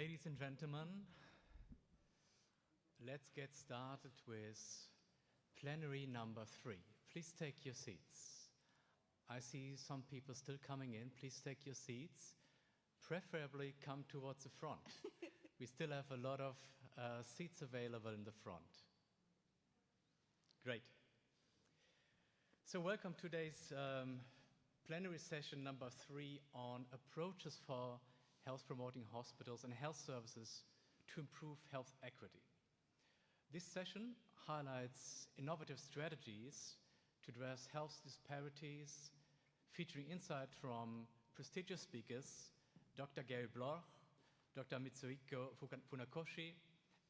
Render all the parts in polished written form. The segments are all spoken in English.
Ladies and gentlemen, let's get started with plenary number 3. Please take your seats. I see some people still coming in. Please take your seats. Preferably come towards the front. We still have a lot of seats available in the front. Great. So welcome to today's plenary session number 3 on approaches for health promoting hospitals and health services to improve health equity. This session highlights innovative strategies to address health disparities, featuring insight from prestigious speakers, Dr. Gary Bloch, Dr. Mitsuhiko Funakoshi,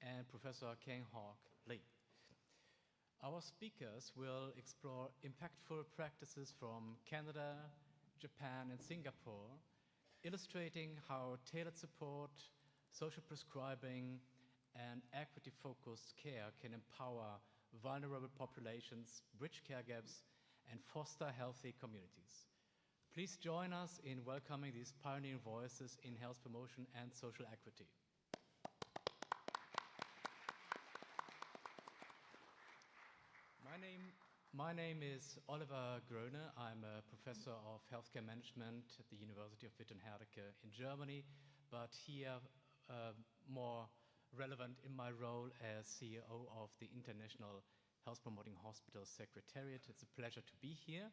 and Professor Kang-Hawk Lee. Our speakers will explore impactful practices from Canada, Japan, and Singapore, illustrating how tailored support, social prescribing, and equity-focused care can empower vulnerable populations, bridge care gaps, and foster healthy communities. Please join us in welcoming these pioneering voices in health promotion and social equity. My name is Oliver Gröne. I'm a professor of healthcare management at the University of Wittenherdecke in Germany, but here more relevant in my role as CEO of the International Health Promoting Hospitals Secretariat. It's a pleasure to be here.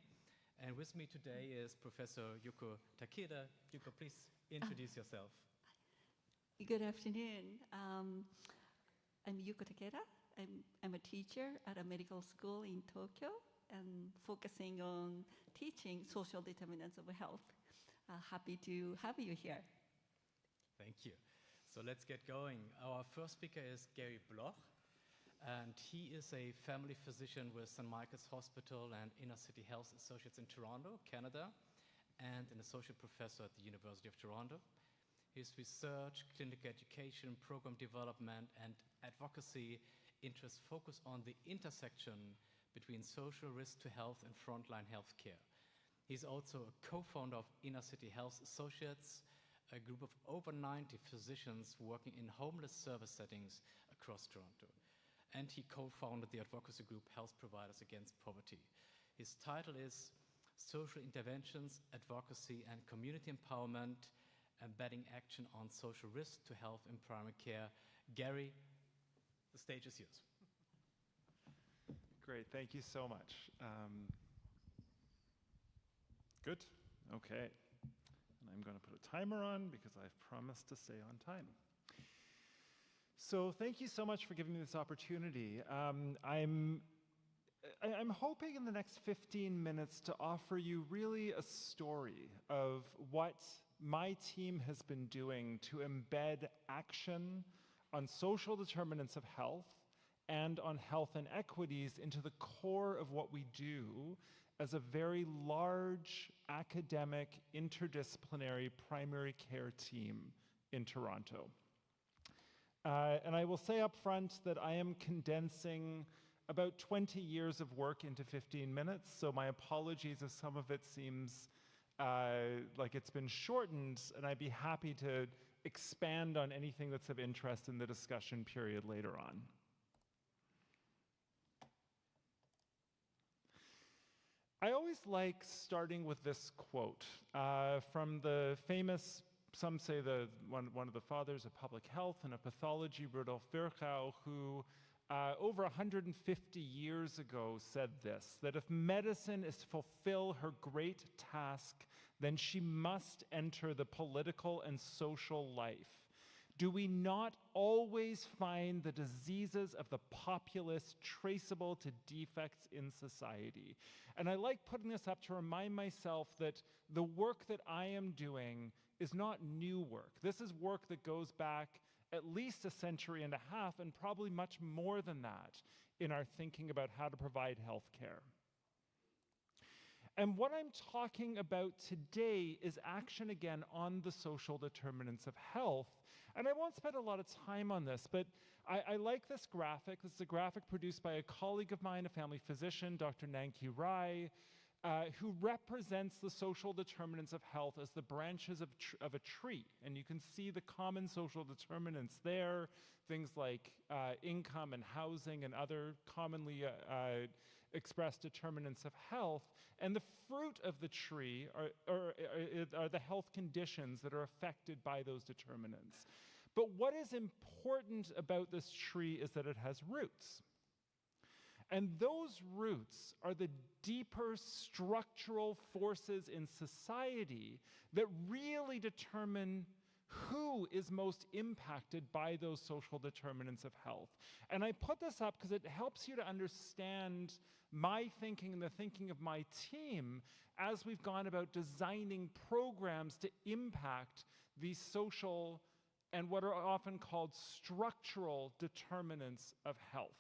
And with me today is Professor Yuko Takeda. Yuko, please introduce yourself. Good afternoon. I'm Yuko Takeda. I'm a teacher at a medical school in Tokyo and focusing on teaching social determinants of health. Happy to have you here. Thank you. So let's get going. Our first speaker is Gary Bloch, and he is a family physician with St. Michael's Hospital and Inner City Health Associates in Toronto, Canada, and an associate professor at the University of Toronto. His research, clinical education, program development, and advocacy interests focus on the intersection between social risk to health and frontline health care. He's also a co-founder of Inner City Health Associates, a group of over 90 physicians working in homeless service settings across Toronto. And he co-founded the advocacy group Health Providers Against Poverty. His title is Social Interventions, Advocacy, and Community Empowerment, Embedding Action on Social Risk to Health in Primary Care. Gary, the stage is yours. Great, thank you so much. Good, okay. And I'm going to put a timer on because I've promised to stay on time. So thank you so much for giving me this opportunity. I'm hoping in the next 15 minutes to offer you really a story of what my team has been doing to embed action on social determinants of health and on health inequities into the core of what we do as a very large academic interdisciplinary primary care team in Toronto. And I will say up front that I am condensing about 20 years of work into 15 minutes, so my apologies if some of it seems like it's been shortened, and I'd be happy to expand on anything that's of interest in the discussion period later on. I always like starting with this quote from the famous, some say one of the fathers of public health and of pathology, Rudolf Virchow, who over 150 years ago said this, that if medicine is to fulfill her great task, then she must enter the political and social life. Do we not always find the diseases of the populace traceable to defects in society? And I like putting this up to remind myself that the work that I am doing is not new work. This is work that goes back at least a century and a half, and probably much more than that, in our thinking about how to provide health care. And what I'm talking about today is action again on the social determinants of health. And I won't spend a lot of time on this, but I like this graphic. This is a graphic produced by a colleague of mine, a family physician, Dr. Nanki Rai, who represents the social determinants of health as the branches of a tree. And you can see the common social determinants there, things like income and housing and other commonly expressed determinants of health. And the fruit of the tree are the health conditions that are affected by those determinants. But what is important about this tree is that it has roots. And those roots are the deeper structural forces in society that really determine who is most impacted by those social determinants of health. And I put this up because it helps you to understand my thinking and the thinking of my team as we've gone about designing programs to impact these social and what are often called structural determinants of health.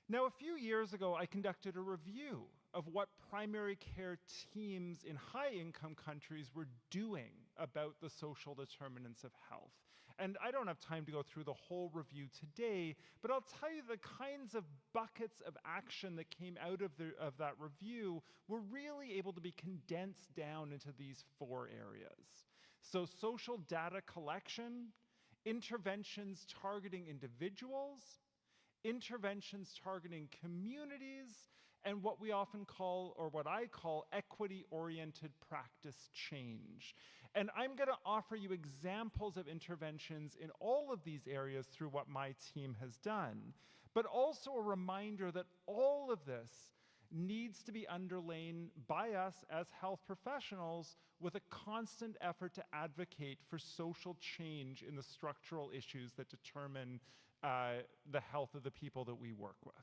Now, a few years ago, I conducted a review of what primary care teams in high-income countries were doing about the social determinants of health. And I don't have time to go through the whole review today, but I'll tell you the kinds of buckets of action that came out of that review were really able to be condensed down into these 4 areas. So social data collection, interventions targeting individuals, interventions targeting communities, and what we often call, or what I call, equity-oriented practice change. And I'm going to offer you examples of interventions in all of these areas through what my team has done, but also a reminder that all of this needs to be underlain by us as health professionals with a constant effort to advocate for social change in the structural issues that determine the health of the people that we work with.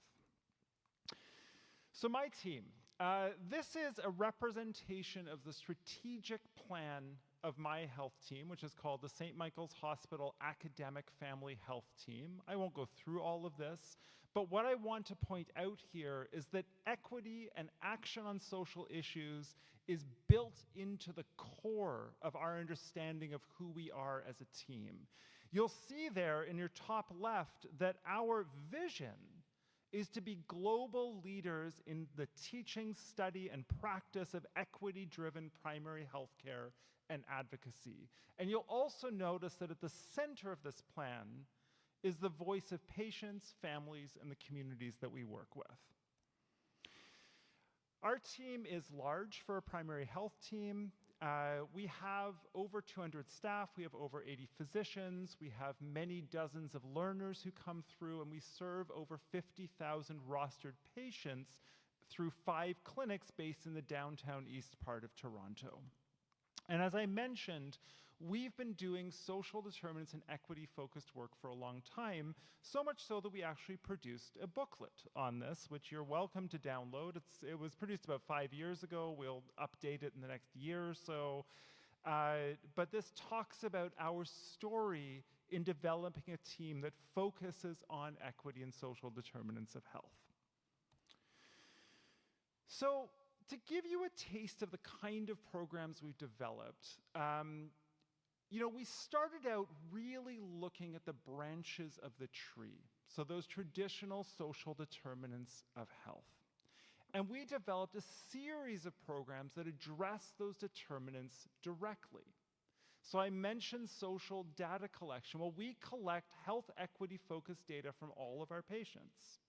So my team, this is a representation of the strategic plan of my health team, which is called the St. Michael's Hospital Academic Family Health Team. I won't go through all of this, but what I want to point out here is that equity and action on social issues is built into the core of our understanding of who we are as a team. You'll see there in your top left that our vision is to be global leaders in the teaching, study, and practice of equity-driven primary healthcare and advocacy. And you'll also notice that at the center of this plan is the voice of patients, families, and the communities that we work with. Our team is large for a primary health team. We have over 200 staff, we have over 80 physicians, we have many dozens of learners who come through, and we serve over 50,000 rostered patients through 5 clinics based in the downtown east part of Toronto. And as I mentioned, we've been doing social determinants and equity-focused work for a long time, so much so that we actually produced a booklet on this, which you're welcome to download. It was produced about 5 years ago. We'll update it in the next year or so. But this talks about our story in developing a team that focuses on equity and social determinants of health. So, to give you a taste of the kind of programs we've developed, we started out really looking at the branches of the tree, so those traditional social determinants of health. And we developed a series of programs that address those determinants directly. So I mentioned social data collection. Well, we collect health equity-focused data from all of our patients.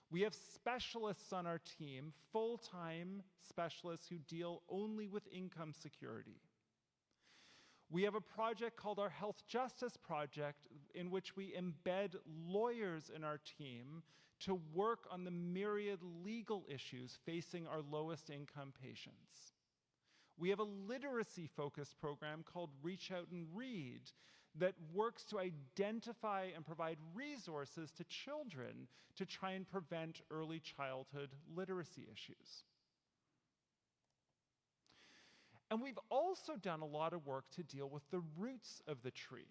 We have specialists on our team, full-time specialists who deal only with income security. We have a project called our Health Justice Project, in which we embed lawyers in our team to work on the myriad legal issues facing our lowest income patients. We have a literacy-focused program called Reach Out and Read that works to identify and provide resources to children to try and prevent early childhood literacy issues. And we've also done a lot of work to deal with the roots of the tree.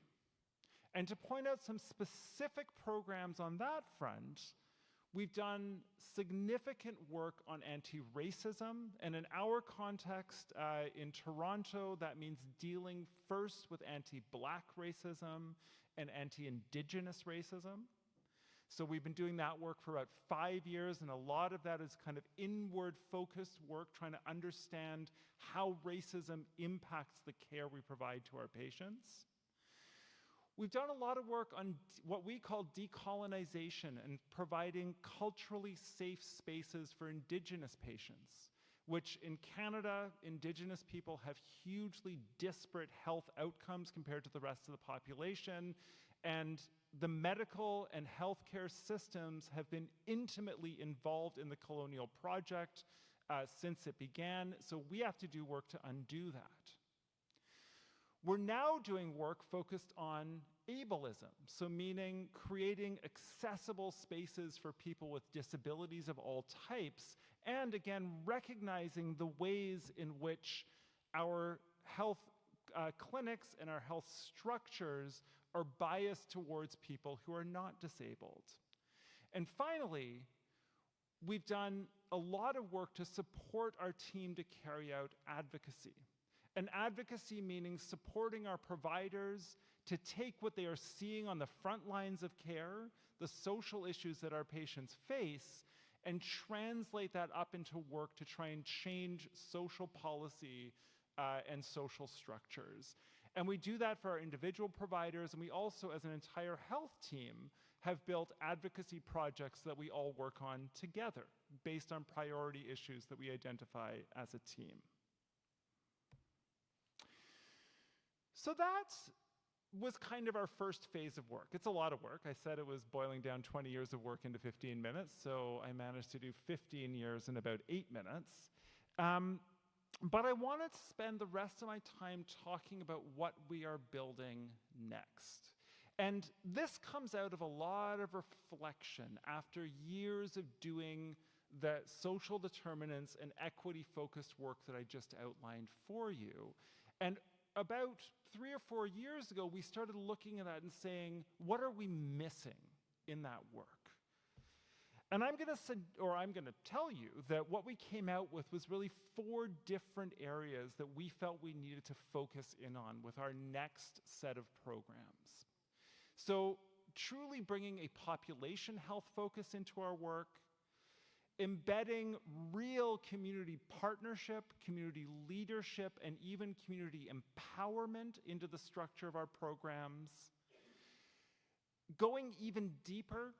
And to point out some specific programs on that front, we've done significant work on anti-racism, and in our context in Toronto, that means dealing first with anti-Black racism and anti-Indigenous racism. So we've been doing that work for about 5 years, and a lot of that is kind of inward-focused work, trying to understand how racism impacts the care we provide to our patients. We've done a lot of work on what we call decolonization and providing culturally safe spaces for Indigenous patients, which in Canada, Indigenous people have hugely disparate health outcomes compared to the rest of the population, and the medical and healthcare systems have been intimately involved in the colonial project since it began, so we have to do work to undo that. We're now doing work focused on ableism, so meaning creating accessible spaces for people with disabilities of all types, and again, recognizing the ways in which our health clinics and our health structures are biased towards people who are not disabled. And finally, we've done a lot of work to support our team to carry out advocacy. And advocacy meaning supporting our providers to take what they are seeing on the front lines of care, the social issues that our patients face, and translate that up into work to try and change social policy and social structures. And we do that for our individual providers, and we also, as an entire health team, have built advocacy projects that we all work on together based on priority issues that we identify as a team. So that was kind of our first phase of work. It's a lot of work. I said it was boiling down 20 years of work into 15 minutes, so I managed to do 15 years in about 8 minutes. But I wanted to spend the rest of my time talking about what we are building next. And this comes out of a lot of reflection after years of doing the social determinants and equity-focused work that I just outlined for you. And about 3 or 4 years ago, we started looking at that and saying, what are we missing in that work? And I'm going to tell you that what we came out with was really 4 different areas that we felt we needed to focus in on with our next set of programs. So truly bringing a population health focus into our work, embedding real community partnership, community leadership, and even community empowerment into the structure of our programs, going even deeper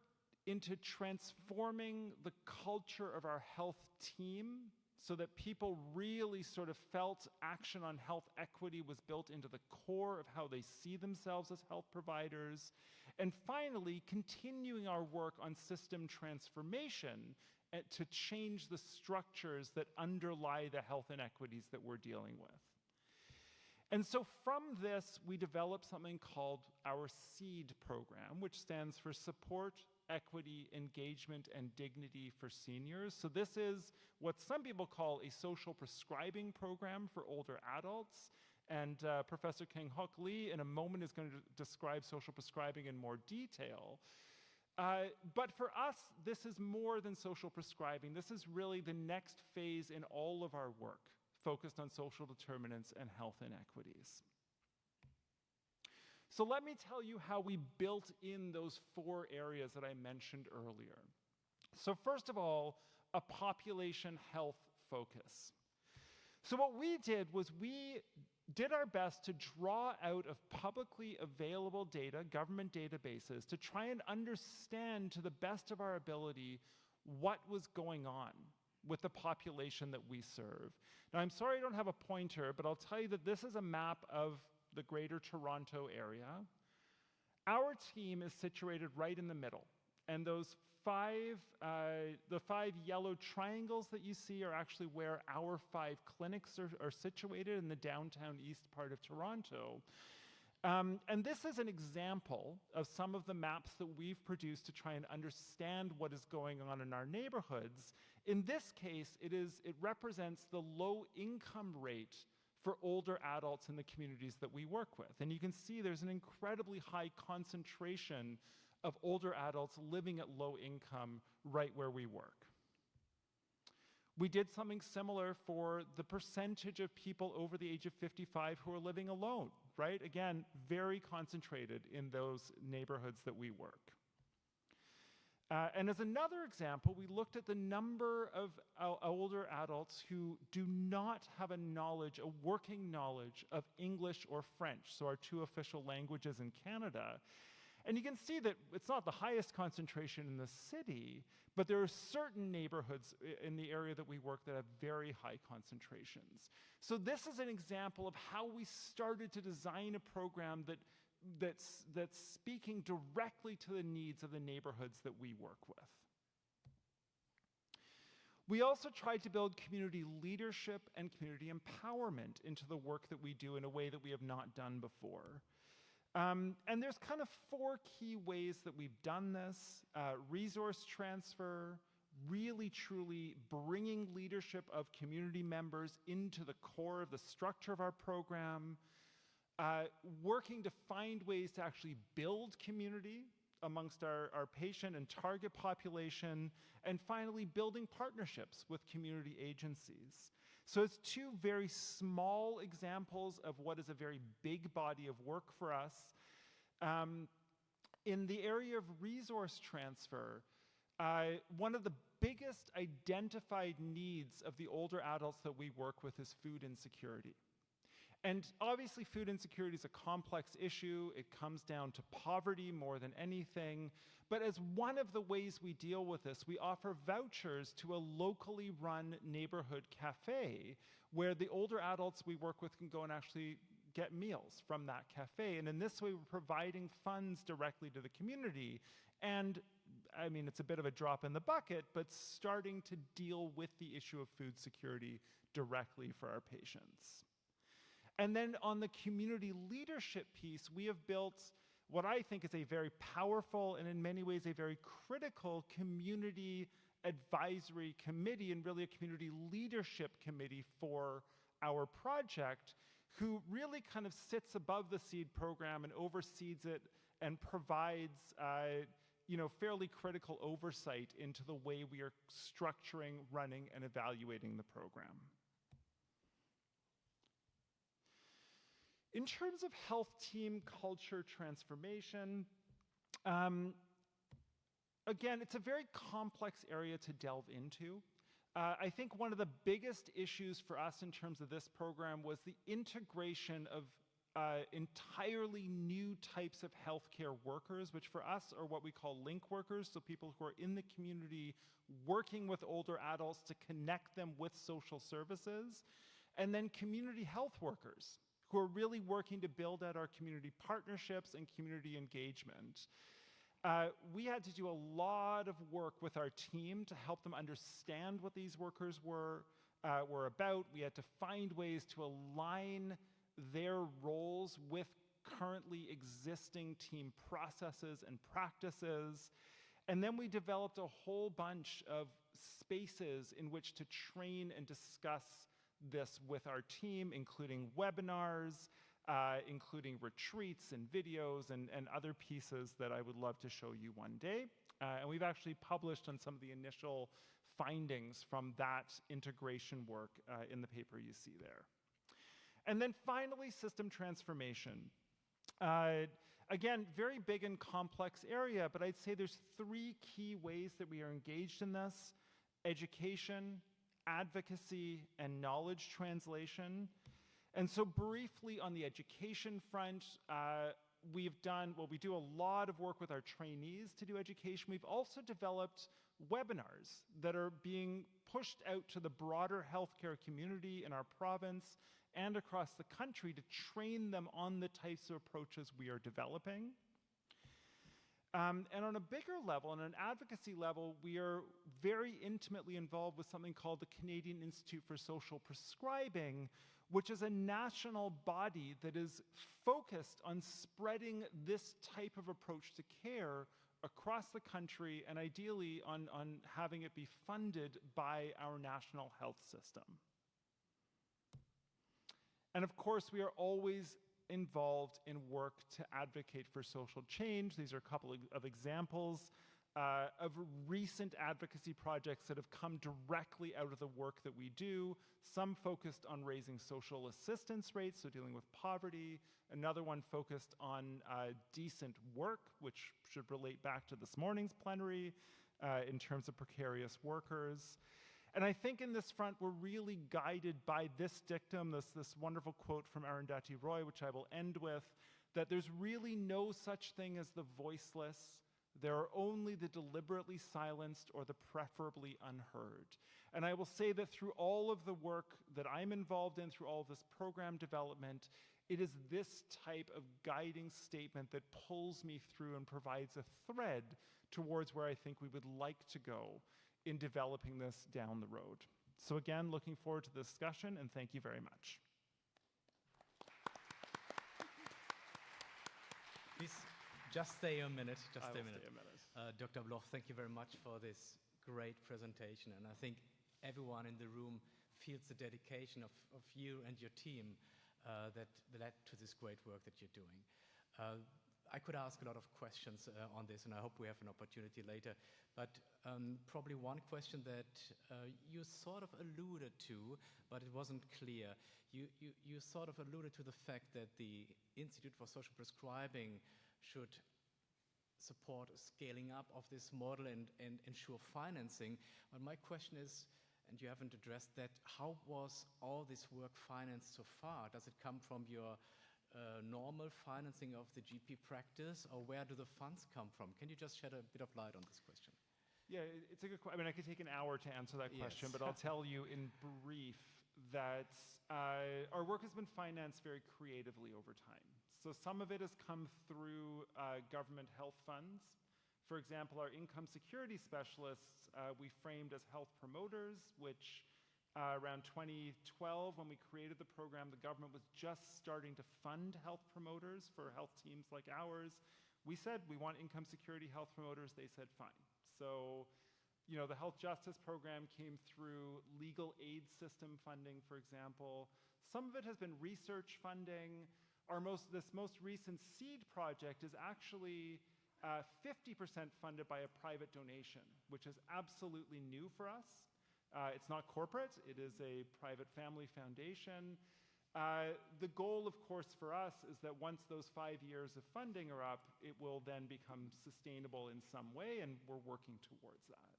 into transforming the culture of our health team so that people really sort of felt action on health equity was built into the core of how they see themselves as health providers, and finally, continuing our work on system transformation to change the structures that underlie the health inequities that we're dealing with. And so from this, we developed something called our SEED program, which stands for Support, Equity, Engagement, and Dignity for Seniors. So this is what some people call a social prescribing program for older adults. And Professor Kang-Hook Lee in a moment is going to describe social prescribing in more detail. But for us, this is more than social prescribing. This is really the next phase in all of our work, focused on social determinants and health inequities. So let me tell you how we built in those 4 areas that I mentioned earlier. So first of all, a population health focus. So what we did was we did our best to draw out of publicly available data, government databases, to try and understand to the best of our ability what was going on with the population that we serve. Now, I'm sorry I don't have a pointer, but I'll tell you that this is a map of the Greater Toronto area. Our team is situated right in the middle, and those the 5 yellow triangles that you see are actually where our 5 clinics are situated in the downtown east part of Toronto. And this is an example of some of the maps that we've produced to try and understand what is going on in our neighborhoods. In this case, it represents the low income rate for older adults in the communities that we work with. And you can see there's an incredibly high concentration of older adults living at low income right where we work. We did something similar for the percentage of people over the age of 55 who are living alone, right? Again, very concentrated in those neighborhoods that we work. And as another example, we looked at the number of older adults who do not have a working knowledge of English or French, so our two official languages in Canada. And you can see that it's not the highest concentration in the city, but there are certain neighborhoods in the area that we work that have very high concentrations. So this is an example of how we started to design a program that's speaking directly to the needs of the neighborhoods that we work with. We also tried to build community leadership and community empowerment into the work that we do in a way that we have not done before. And there's kind of 4 key ways that we've done this. Resource transfer, really truly bringing leadership of community members into the core of the structure of our program, working to find ways to actually build community amongst our patient and target population, and finally building partnerships with community agencies. So it's 2 very small examples of what is a very big body of work for us. In the area of resource transfer, one of the biggest identified needs of the older adults that we work with is food insecurity. And obviously food insecurity is a complex issue. It comes down to poverty more than anything. But as one of the ways we deal with this, we offer vouchers to a locally run neighborhood cafe where the older adults we work with can go and actually get meals from that cafe. And in this way, we're providing funds directly to the community. And I mean, it's a bit of a drop in the bucket, but starting to deal with the issue of food security directly for our patients. And then on the community leadership piece, we have built what I think is a very powerful and in many ways a very critical community advisory committee, and really a community leadership committee for our project, who really kind of sits above the SEED program and oversees it and provides fairly critical oversight into the way we are structuring, running, and evaluating the program. In terms of health team culture transformation, again, it's a very complex area to delve into. I think one of the biggest issues for us in terms of this program was the integration of entirely new types of healthcare workers, which for us are what we call link workers, so people who are in the community working with older adults to connect them with social services, and then community health workers, who are really working to build out our community partnerships and community engagement. We had to do a lot of work with our team to help them understand what these workers were about. We had to find ways to align their roles with currently existing team processes and practices. And then we developed a whole bunch of spaces in which to train and discuss this with our team, including webinars, including retreats and videos and other pieces that I would love to show you one day. And we've actually published on some of the initial findings from that integration work in the paper you see there. And then finally, system transformation. Again, very big and complex area, but I'd say there's 3 key ways that we are engaged in this: education, advocacy, and knowledge translation. And so briefly on the education front, we do a lot of work with our trainees to do education. We've also developed webinars that are being pushed out to the broader healthcare community in our province and across the country to train them on the types of approaches we are developing. And on a bigger level, on an advocacy level, we are very intimately involved with something called the Canadian Institute for Social Prescribing, which is a national body that is focused on spreading this type of approach to care across the country, and ideally on having it be funded by our national health system. And of course, we are always involved in work to advocate for social change. These are a couple of examples of recent advocacy projects that have come directly out of the work that we do. Some focused on raising social assistance rates, so dealing with poverty. Another one focused on decent work, which should relate back to this morning's plenary in terms of precarious workers. And I think in this front, we're really guided by this dictum, this wonderful quote from Arundhati Roy, which I will end with, that there's really no such thing as the voiceless. There are only the deliberately silenced or the preferably unheard. And I will say that through all of the work that I'm involved in, through all of this program development, it is this type of guiding statement that pulls me through and provides a thread towards where I think we would like to go in developing this down the road. So again, looking forward to the discussion, and thank you very much. Please, just stay a minute. Just I stay will a minute. stay a minute. Dr. Bloch, thank you very much for this great presentation. And I think everyone in the room feels the dedication of you and your team that led to this great work that you're doing. I could ask a lot of questions on this, and I hope we have an opportunity later. But probably one question that you sort of alluded to, but it wasn't clear. You sort of alluded to the fact that the Institute for Social Prescribing should support scaling up of this model and ensure financing. But my question is, and you haven't addressed that, how was all this work financed so far? Does it come from your normal financing of the GP practice, or where do the funds come from? Can you just shed a bit of light on this question? Yeah, it's a good question. I mean, I could take an hour to answer that question, but I'll tell you in brief that our work has been financed very creatively over time. So some of it has come through government health funds. For example, our income security specialists we framed as health promoters, which around 2012, when we created the program, the government was just starting to fund health promoters for health teams like ours. We said we want income security health promoters. They said fine. So, you know, the health justice program came through legal aid system funding, for example. Some of it has been research funding. This most recent seed project is actually 50% funded by a private donation, which is absolutely new for us. It's not corporate, it is a private family foundation. The goal, of course, for us is that once those 5 years of funding are up, it will then become sustainable in some way, and we're working towards that.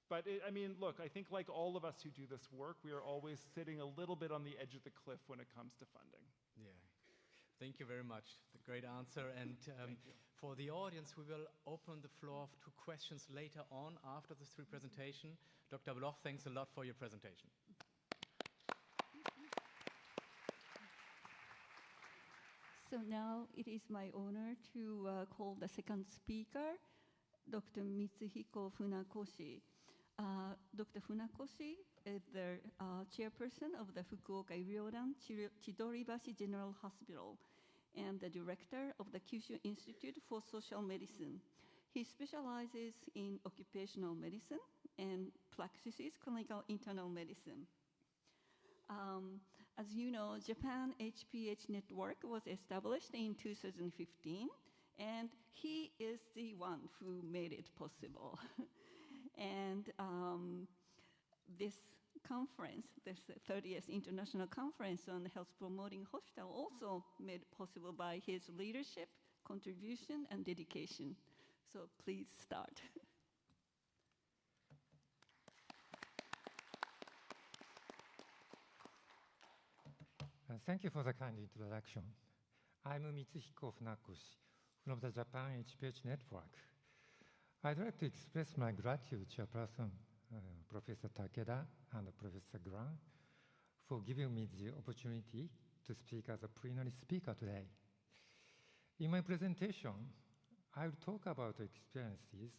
But I mean, look, I think like all of us who do this work, we are always sitting a little bit on the edge of the cliff when it comes to funding. Yeah. Thank you very much. The great answer. And for the audience, we will open the floor to questions later on after the three presentation. Dr. Bloch, thanks a lot for your presentation. So now it is my honor to call the second speaker, Dr. Mitsuhiko Funakoshi. Dr. Funakoshi is the chairperson of the Fukuoka Iryodan Chidoribashi General Hospital and the director of the Kyushu Institute for Social Medicine. He specializes in occupational medicine and practices clinical internal medicine. As you know, Japan HPH network was established in 2015, and he is the one who made it possible. And this conference, this 30th International Conference on Health Promoting Hospital, also made possible by his leadership, contribution, and dedication. So please start. Thank you for the kind introduction. I'm Mitsuhiko Funakoshi from the Japan HPH Network. I'd like to express my gratitude to Chairperson Professor Takeda and Professor Grant for giving me the opportunity to speak as a plenary speaker today. In my presentation, I'll talk about experiences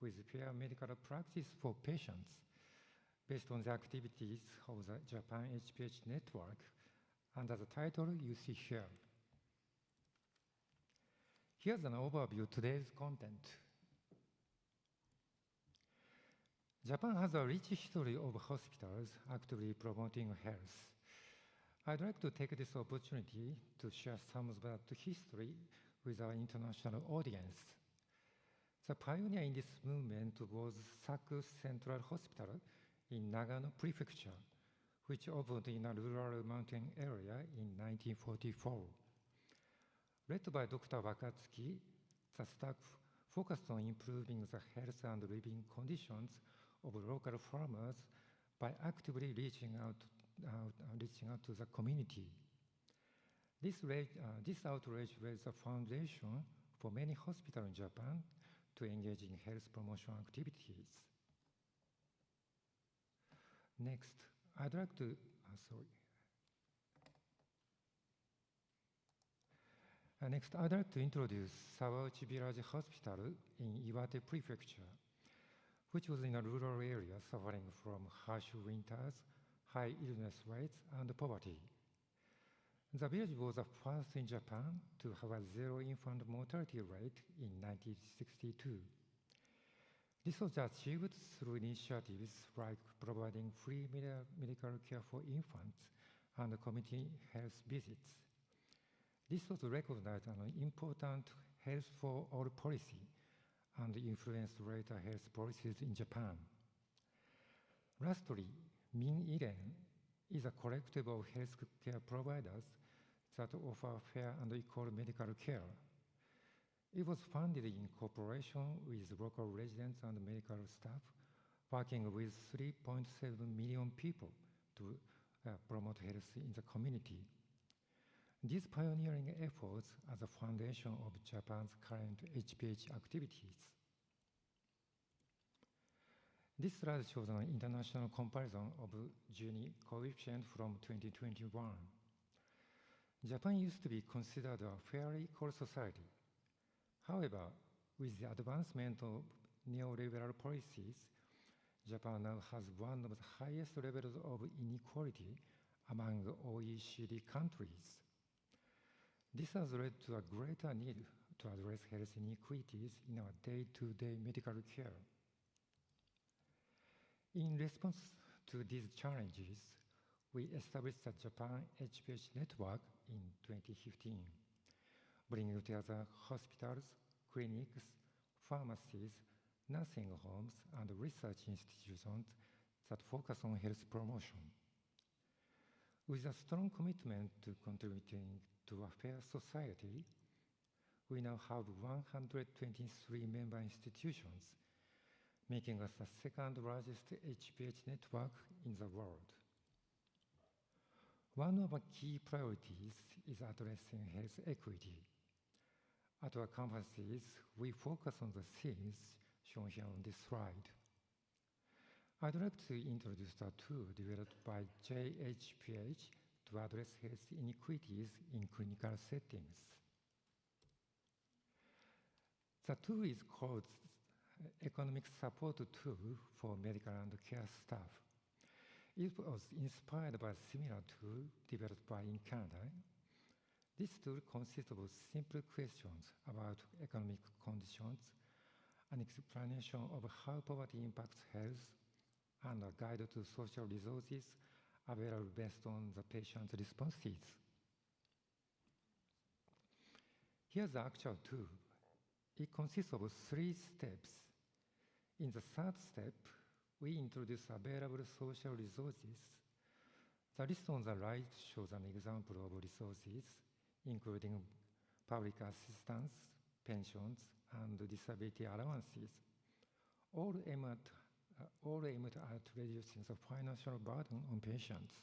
with fair medical practice for patients based on the activities of the Japan HPH Network under the title you see here. Here's an overview of today's content. Japan has a rich history of hospitals actively promoting health. I'd like to take this opportunity to share some of that history with our international audience. The pioneer in this movement was Saku Central Hospital in Nagano Prefecture, which opened in a rural mountain area in 1944. Led by Dr. Wakatsuki, the staff focused on improving the health and living conditions of local farmers by actively reaching out to the community. This outreach laid the foundation for many hospitals in Japan to engage in health promotion activities. Next, I'd like to, Next, I'd like to introduce Sawauchi Village Hospital in Iwate Prefecture, which was in a rural area suffering from harsh winters, high illness rates, and poverty. The village was the first in Japan to have a zero infant mortality rate in 1962. This was achieved through initiatives like providing free medical care for infants and community health visits. This was recognized as an important health for all policy and influenced later health policies in Japan. Lastly, Min-Iren is a collective of healthcare providers that offer fair and equal medical care. It was founded in cooperation with local residents and medical staff, working with 3.7 million people to promote health in the community. These pioneering efforts are the foundation of Japan's current HPH activities. This slide shows an international comparison of Gini coefficient from 2021. Japan used to be considered a fairly equal society. However, with the advancement of neoliberal policies, Japan now has one of the highest levels of inequality among OECD countries. This has led to a greater need to address health inequities in our day-to-day medical care. In response to these challenges, we established the Japan HPH network in 2015, bringing together hospitals, clinics, pharmacies, nursing homes, and research institutions that focus on health promotion. With a strong commitment to contributing to a fair society, we now have 123 member institutions, making us the second largest HPH network in the world. One of our key priorities is addressing health equity. At our campuses, we focus on the themes shown here on this slide. I'd like to introduce a tool developed by JHPH to address health inequities in clinical settings. The tool is called Economic Support Tool for Medical and Care Staff. It was inspired by a similar tool developed in Canada. This tool consists of simple questions about economic conditions, an explanation of how poverty impacts health, and a guide to social resources available based on the patient's responses. Here's the actual tool. It consists of 3 steps. In the third step, we introduce available social resources. The list on the right shows an example of resources, including public assistance, pensions, and disability allowances, all aimed at reducing the financial burden on patients.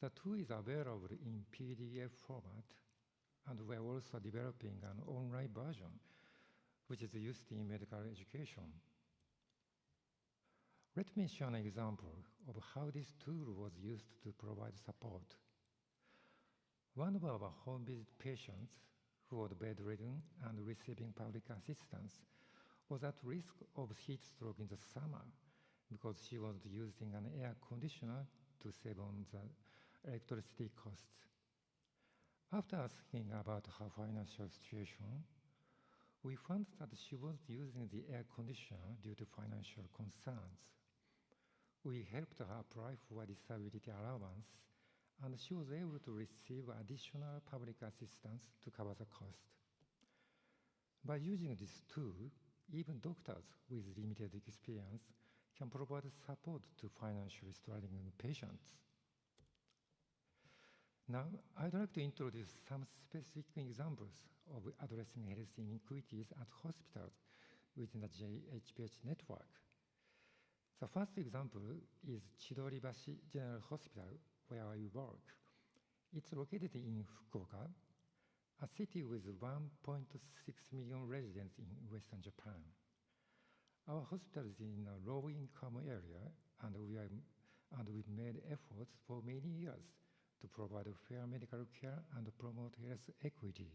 The tool is available in PDF format, and we're also developing an online version, which is used in medical education. Let me show an example of how this tool was used to provide support. One of our home visit patients, who was bedridden and receiving public assistance, was at risk of heat stroke in the summer because she was using an air conditioner to save on the electricity costs. After asking about her financial situation, we found that she was using the air conditioner due to financial concerns. We helped her apply for a disability allowance, and she was able to receive additional public assistance to cover the cost. By using this tool, even doctors with limited experience can provide support to financially struggling patients. Now, I'd like to introduce some specific examples of addressing health inequities at hospitals within the HPH network. The first example is Chidoribashi General Hospital, where I work. It's located in Fukuoka, a city with 1.6 million residents in Western Japan. Our hospital is in a low-income area, and we've made efforts for many years to provide fair medical care and promote health equity.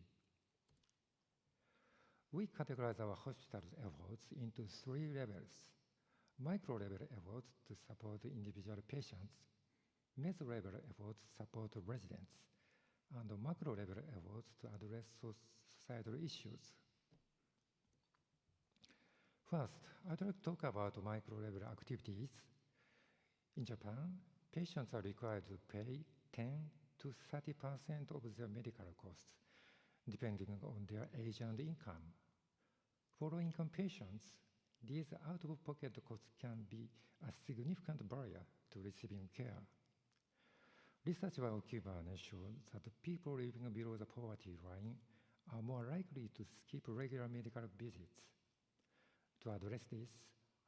We categorize our hospital's efforts into 3 levels: micro-level efforts to support individual patients, meso-level efforts to support residents, and macro-level efforts to address societal issues. First, I'd like to talk about micro-level activities. In Japan, patients are required to pay 10 to 30% of their medical costs, depending on their age and income. For low-income patients, these out-of-pocket costs can be a significant barrier to receiving care. Research by Okubane shows that people living below the poverty line are more likely to skip regular medical visits. To address this,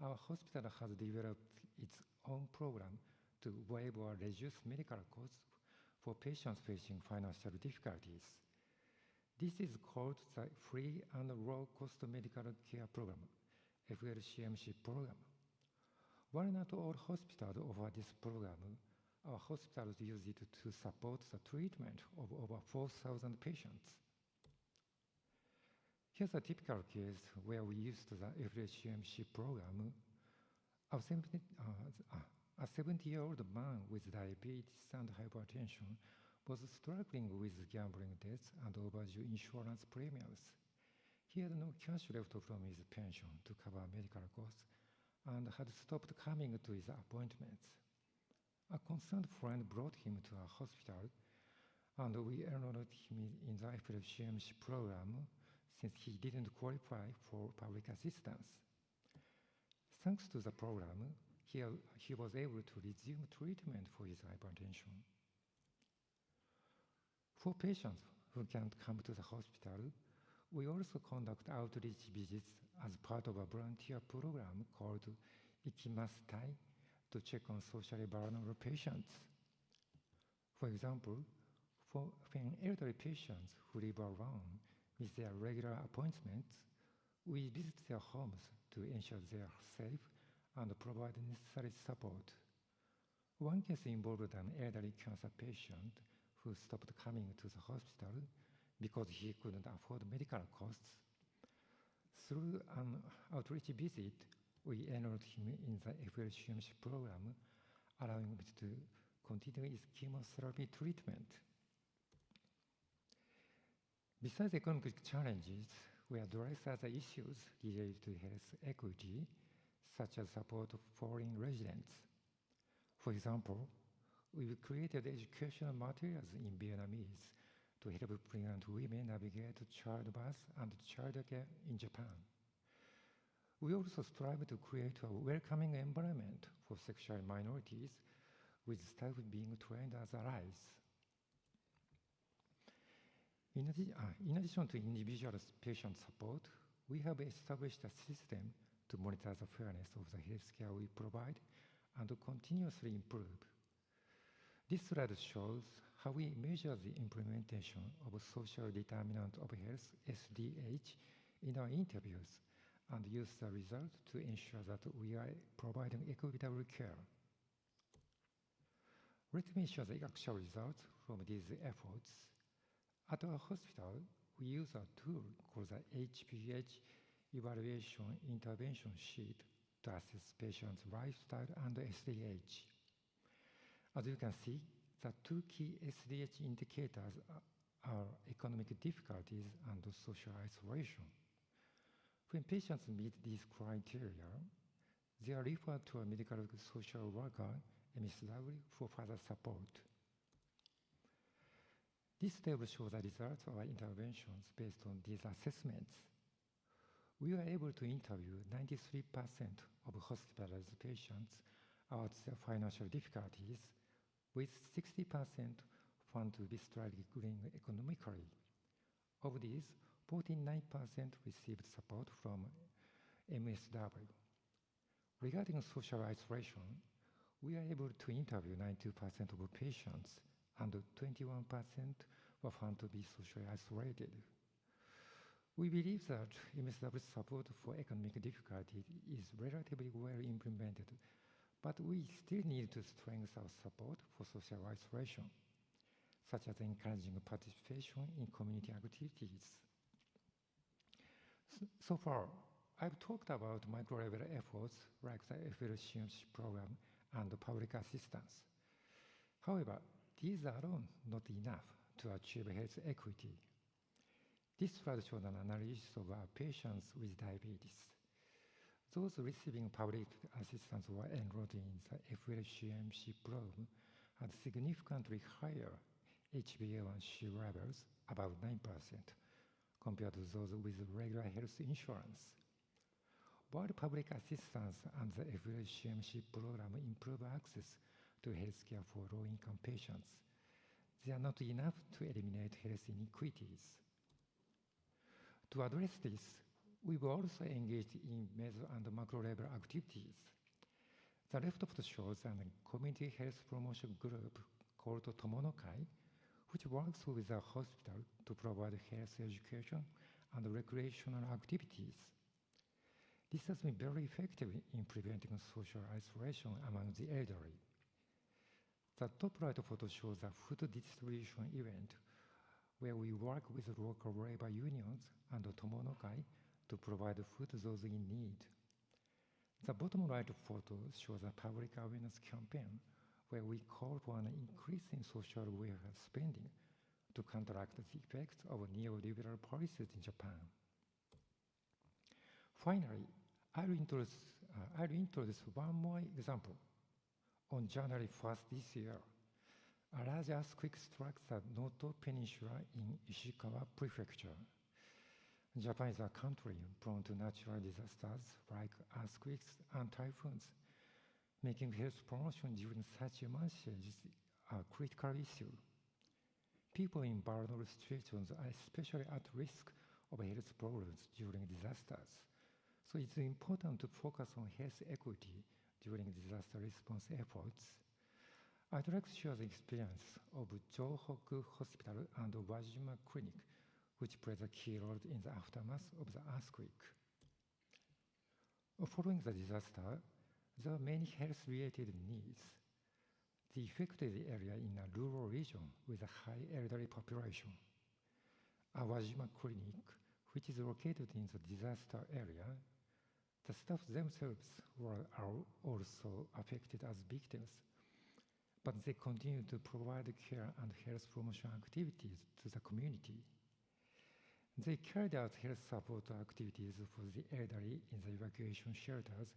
our hospital has developed its own program to waive or reduce medical costs for patients facing financial difficulties. This is called the Free and Low-Cost Medical Care Program, FLCMC program. While not all hospitals offer this program, our hospitals use it to support the treatment of over 4,000 patients. Here's a typical case where we used the FLCMC program. A 70-year-old man with diabetes and hypertension was struggling with gambling debts and overdue insurance premiums. He had no cash left from his pension to cover medical costs and had stopped coming to his appointments. A concerned friend brought him to our hospital, and we enrolled him in the FLCMC program since he didn't qualify for public assistance. Thanks to the program, he was able to resume treatment for his hypertension. For patients who can't come to the hospital, we also conduct outreach visits as part of a volunteer program called Ikimastai to check on socially vulnerable patients. For example, when elderly patients who live alone miss their regular appointments, we visit their homes to ensure they are safe and provide necessary support. One case involved an elderly cancer patient who stopped coming to the hospital because he couldn't afford medical costs. Through an outreach visit, we enrolled him in the FLCMC program, allowing him to continue his chemotherapy treatment. Besides economic challenges, we address other issues related to health equity, such as support of foreign residents. For example, we've created educational materials in Vietnamese to help pregnant women navigate childbirth and childcare in Japan. We also strive to create a welcoming environment for sexual minorities, with staff being trained as allies. In addition to individual patient support, we have established a system to monitor the fairness of the healthcare we provide and to continuously improve. This slide shows how we measure the implementation of social determinant of health, SDH, in our interviews and use the results to ensure that we are providing equitable care. Let me show the actual results from these efforts. At our hospital, we use a tool called the HPH Evaluation Intervention Sheet to assess patients' lifestyle and SDH. As you can see, the 2 key SDH indicators are economic difficulties and social isolation. When patients meet these criteria, they are referred to a medical social worker, MSW, for further support. This table shows the results of our interventions based on these assessments. we were able to interview 93% of hospitalized patients about their financial difficulties, with 60% found to be struggling economically. Of these, 49% received support from MSW. Regarding social isolation, we are able to interview 92% of patients, and 21% were found to be socially isolated. We believe that MSW support for economic difficulty is relatively well implemented, but we still need to strengthen our support for social isolation, such as encouraging participation in community activities. So far, I've talked about micro-level efforts like the FLCMC program and public assistance. However, these alone not enough to achieve health equity. This slide shows an analysis of our patients with diabetes. Those receiving public assistance were enrolled in the FLCMC program had significantly higher HbA1c levels, about 9%, compared to those with regular health insurance. While public assistance and the FLCMC program improve access to healthcare for low-income patients, they are not enough to eliminate health inequities. To address this, we were also engaged in meso and macro-level activities. The left of the shows a community health promotion group called Tomonokai, which works with a hospital to provide health education and recreational activities. This has been very effective in preventing social isolation among the elderly. The top right photo shows a food distribution event where we work with local labor unions and Tomonokai to provide food to those in need. The bottom right photo shows a public awareness campaign where we call for an increase in social welfare spending to counteract the effects of neoliberal policies in Japan. Finally, I'll introduce one more example. On January 1st this year, a large earthquake struck the Noto Peninsula in Ishikawa Prefecture. Japan is a country prone to natural disasters like earthquakes and typhoons, making health promotion during such emergencies a critical issue. People in vulnerable situations are especially at risk of health problems during disasters, so it's important to focus on health equity during disaster response efforts. I'd like to share the experience of Johoku Hospital and Wajima Clinic, which plays a key role in the aftermath of the earthquake. Following the disaster, there are many health-related needs. The affected area in a rural region with a high elderly population. Wajima Clinic, which is located in the disaster area, the staff themselves are also affected as victims, but they continue to provide care and health promotion activities to the community. They carried out health support activities for the elderly in the evacuation shelters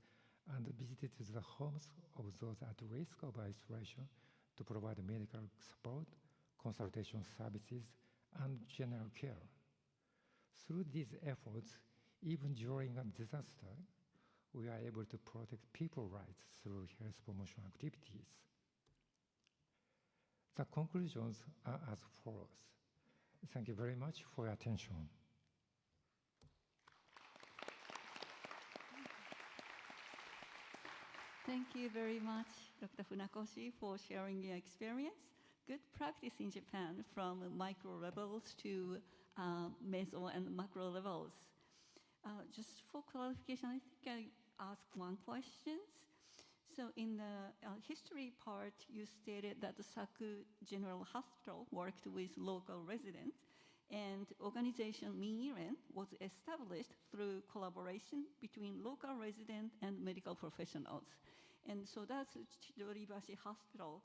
and visited the homes of those at risk of isolation to provide medical support, consultation services, and general care. Through these efforts, even during a disaster, we are able to protect people's rights through health promotion activities. The conclusions are as follows. Thank you very much for your attention. Thank you very much, Dr. Funakoshi, for sharing your experience. Good practice in Japan from micro levels to meso and macro levels. Just for clarification, I think I asked one question. So in the history part, you stated that the Saku General Hospital worked with local residents, and organization Miniren was established through collaboration between local residents and medical professionals. And so that's Chidoribashi Hospital.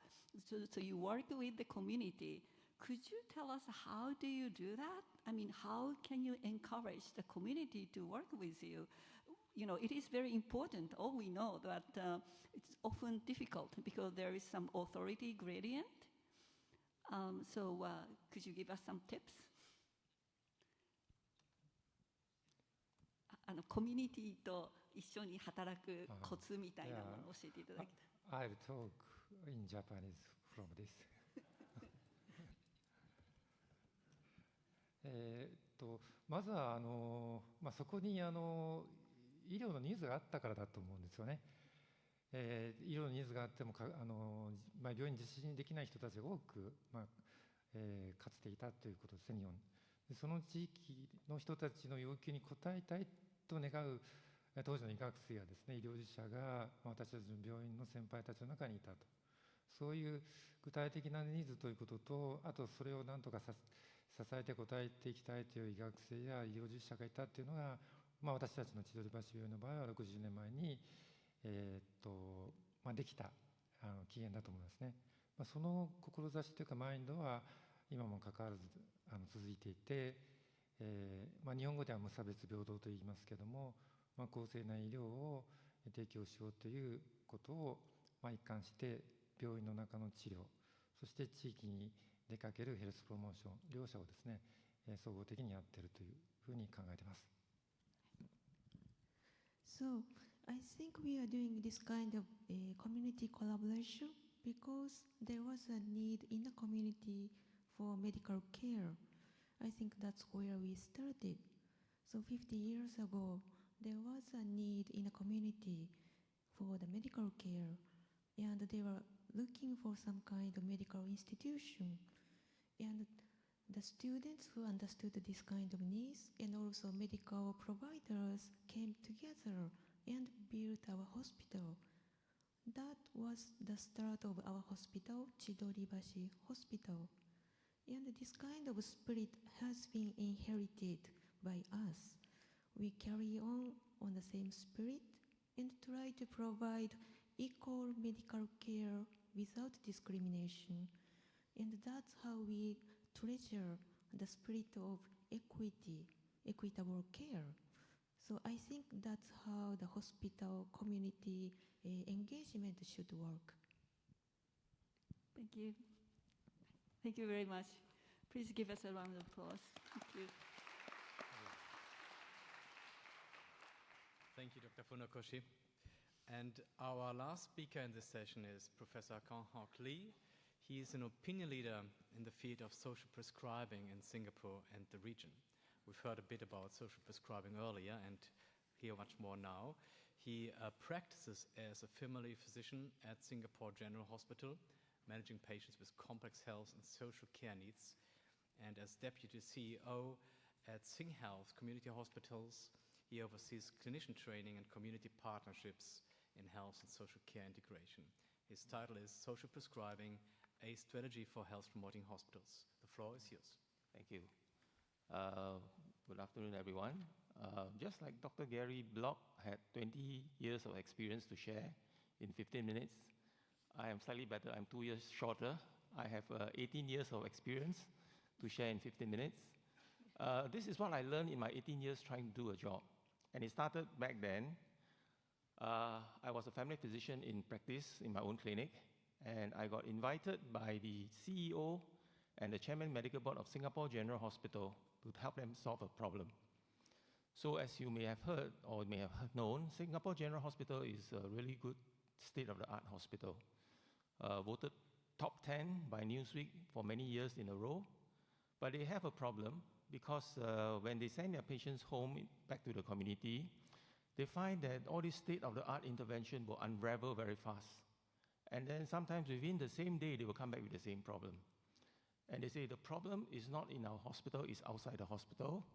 So you work with the community. Could you tell us how do you do that? I mean, how can you encourage the community to work with you? You know, it is very important. All we know that it's often difficult because there is some authority gradient. So could you give us some tips? コミュニティと一緒に働くコツみたいなものを教えていただきたい。I'll talk in Japanese from this. まずはそこに医療のニーズがあったからだと思うんですよね。医療のニーズがあっても病院に受診できない人たちが多く、かつていたということですね、日本で。その地域の人たちの要求に応えたいと願う当時の医学生やですね、医療従事者が私たちの病院の先輩たちの中にいたと。そういう具体的なニーズということと、あとそれをなんとか支えて応えていきたいという医学生や医療従事者がいたというのが、私たちの千鳥橋病院の場合は60年前に、できた起源だと思いますね。その志というかマインドは今も関わらず続いていて、日本語では無差別平等と言いますけども、公正な医療を提供しようということを、一貫して病院の中の治療、そして地域に出かけるヘルスプロモーション、両者をですね、総合的にやっているというふうに考えています。So, I think we are doing this kind of community collaboration because there was a need in the community for medical care. I think that's where we started. So 50 years ago, there was a need in the community for the medical care, and they were looking for some kind of medical institution. And the students who understood this kind of needs and also medical providers came together and built our hospital. That was the start of our hospital, Chidoribashi Hospital. And this kind of spirit has been inherited by us. We carry on the same spirit and try to provide equal medical care without discrimination. And that's how we treasure the spirit of equity, equitable care. So I think that's how the hospital community engagement should work. Thank you. Thank you very much. Please give us a round of applause. Thank you. Thank you, Dr. Funakoshi. And our last speaker in this session is Professor Kang-Hok Lee. He is an opinion leader in the field of social prescribing in Singapore and the region. We've heard a bit about social prescribing earlier and hear much more now. He practices as a family physician at Singapore General Hospital, managing patients with complex health and social care needs. And as Deputy CEO at SingHealth Community Hospitals, he oversees clinician training and community partnerships in health and social care integration. His title is Social Prescribing, a Strategy for Health Promoting Hospitals. The floor is yours. Thank you. Good afternoon, everyone. Just like Dr. Gary Block had 20 years of experience to share in 15 minutes, I am slightly better. I'm 2 years shorter. I have 18 years of experience to share in 15 minutes. This is what I learned in my 18 years trying to do a job. And it started back then. I was a family physician in practice in my own clinic, and I got invited by the CEO and the Chairman Medical Board of Singapore General Hospital to help them solve a problem. So as you may have heard or may have known, Singapore General Hospital is a really good state-of-the-art hospital. Voted top 10 by Newsweek for many years in a row. But they have a problem because when they send their patients home back to the community, they find that all this state-of-the-art intervention will unravel very fast. And then sometimes within the same day, they will come back with the same problem. And they say the problem is not in our hospital, it's outside the hospital.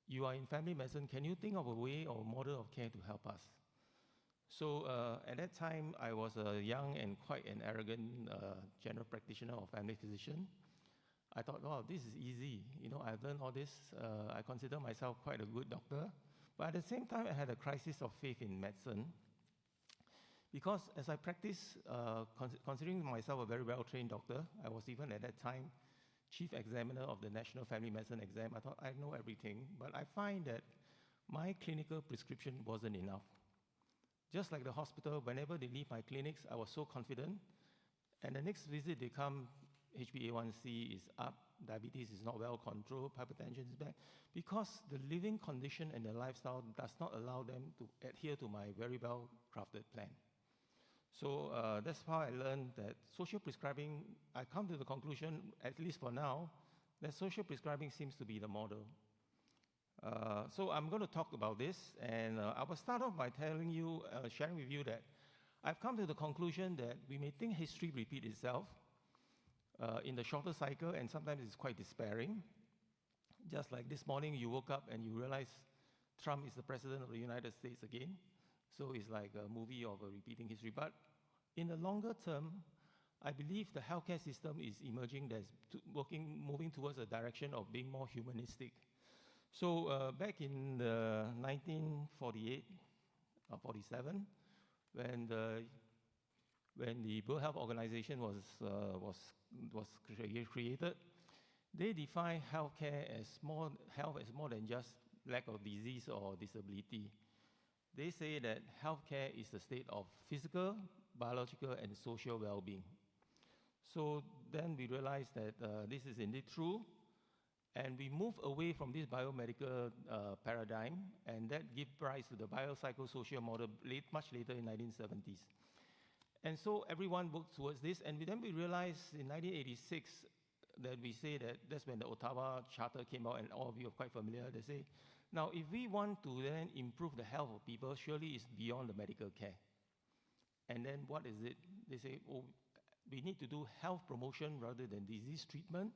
You are in family medicine, can you think of a way or model of care to help us? So at that time, I was a young and quite an arrogant general practitioner or family physician. I thought, wow, this is easy. You know, I've learned all this. I consider myself quite a good doctor. But at the same time, I had a crisis of faith in medicine. Because as I practice, considering myself a very well-trained doctor, I was even at that time chief examiner of the National Family Medicine exam. I thought I know everything, but I find that my clinical prescription wasn't enough. Just like the hospital, whenever they leave my clinics, I was so confident. And the next visit they come, HbA1c is up, diabetes is not well controlled, hypertension is bad, because the living condition and the lifestyle does not allow them to adhere to my very well crafted plan. So that's how I learned that social prescribing, I come to the conclusion, at least for now, that social prescribing seems to be the model. So I'm going to talk about this, and I will start off by telling you, sharing with you that I've come to the conclusion that we may think history repeats itself in the shorter cycle, and sometimes it's quite despairing. Just like this morning, you woke up and you realize Trump is the president of the United States again. So it's like a movie of a repeating history. But in the longer term, I believe the healthcare system is emerging, that's moving towards a direction of being more humanistic. So back in 1948 or 47, when the World Health Organization was created, they define healthcare as health as more than just lack of disease or disability. They say that healthcare is the state of physical, biological, and social well-being. So then we realized that this is indeed true, and we move away from this biomedical paradigm, and that gave rise to the biopsychosocial model much later in 1970s. And so everyone worked towards this, and then we realized in 1986 that we say that that's when the Ottawa Charter came out, and all of you are quite familiar. They say, now if we want to then improve the health of people, surely it's beyond the medical care. And then what is it? They say, oh, we need to do health promotion rather than disease treatment.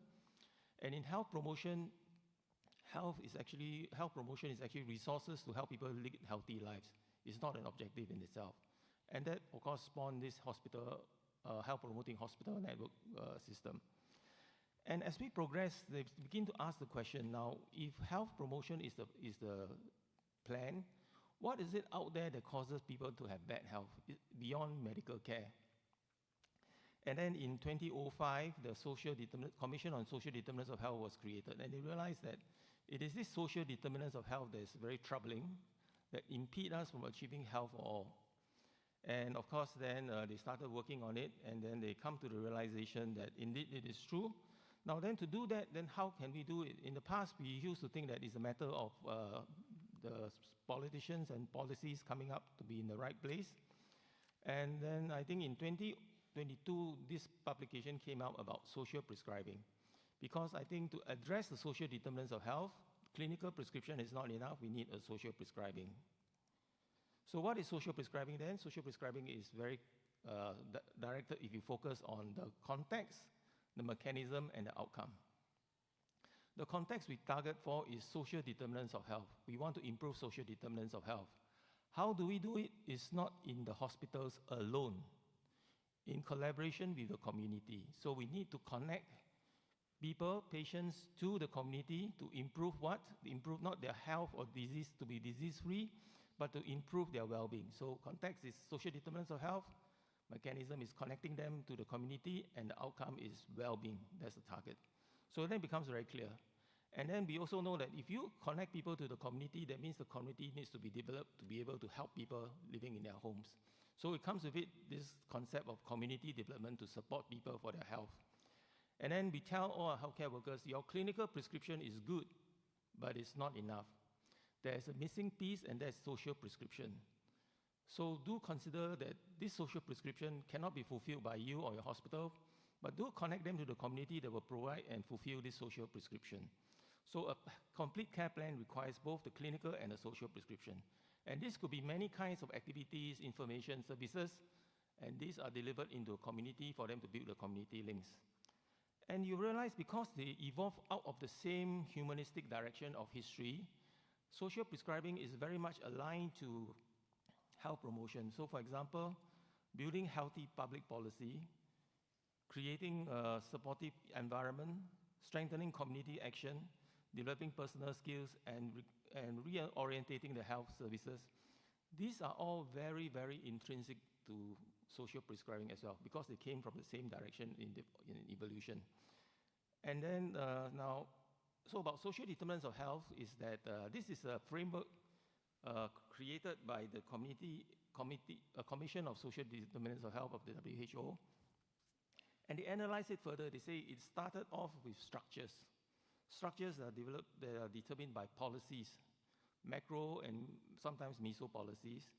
And in health promotion, health promotion is actually resources to help people lead healthy lives. It's not an objective in itself. And that, of course, spawned this health promoting hospital network system. And as we progress, they begin to ask the question now, if health promotion is the plan, what is it out there that causes people to have bad health beyond medical care? And then in 2005, the Commission on Social Determinants of Health was created, and they realized that it is this social determinants of health that is very troubling, that impede us from achieving health for all. And of course, then they started working on it, and then they come to the realization that indeed it is true. Now then, to do that, then how can we do it? In the past, we used to think that it's a matter of the politicians and policies coming up to be in the right place. And then I think in 2022, this publication came out about social prescribing. Because I think to address the social determinants of health, clinical prescription is not enough, we need a social prescribing. So what is social prescribing then? Social prescribing is very directed if you focus on the context, the mechanism, and the outcome. The context we target for is social determinants of health. We want to improve social determinants of health. How do we do it? It's not in the hospitals alone, in collaboration with the community. So we need to connect people, patients, to the community to improve what? Improve not their health or disease to be disease-free, but to improve their well-being. So context is social determinants of health, mechanism is connecting them to the community, and the outcome is well-being. That's the target. So then it becomes very clear. And then we also know that if you connect people to the community, that means the community needs to be developed to be able to help people living in their homes. So it comes with it, this concept of community development to support people for their health. And then we tell all our healthcare workers, your clinical prescription is good, but it's not enough. There's a missing piece, and that's social prescription. So do consider that this social prescription cannot be fulfilled by you or your hospital, but do connect them to the community that will provide and fulfill this social prescription. So a complete care plan requires both the clinical and the social prescription. And this could be many kinds of activities, information, services, and these are delivered into a community for them to build the community links. And you realize because they evolve out of the same humanistic direction of history, social prescribing is very much aligned to health promotion. So for example, building healthy public policy, creating a supportive environment, strengthening community action, developing personal skills, and reorientating the health services. These are all very, very intrinsic to social prescribing as well, because they came from the same direction in evolution. And then now, so about social determinants of health is that this is a framework created by the Commission of Social Determinants of Health of the WHO. And they analyze it further. They say it started off with structures. Structures that are developed, that are determined by policies, macro and sometimes meso policies,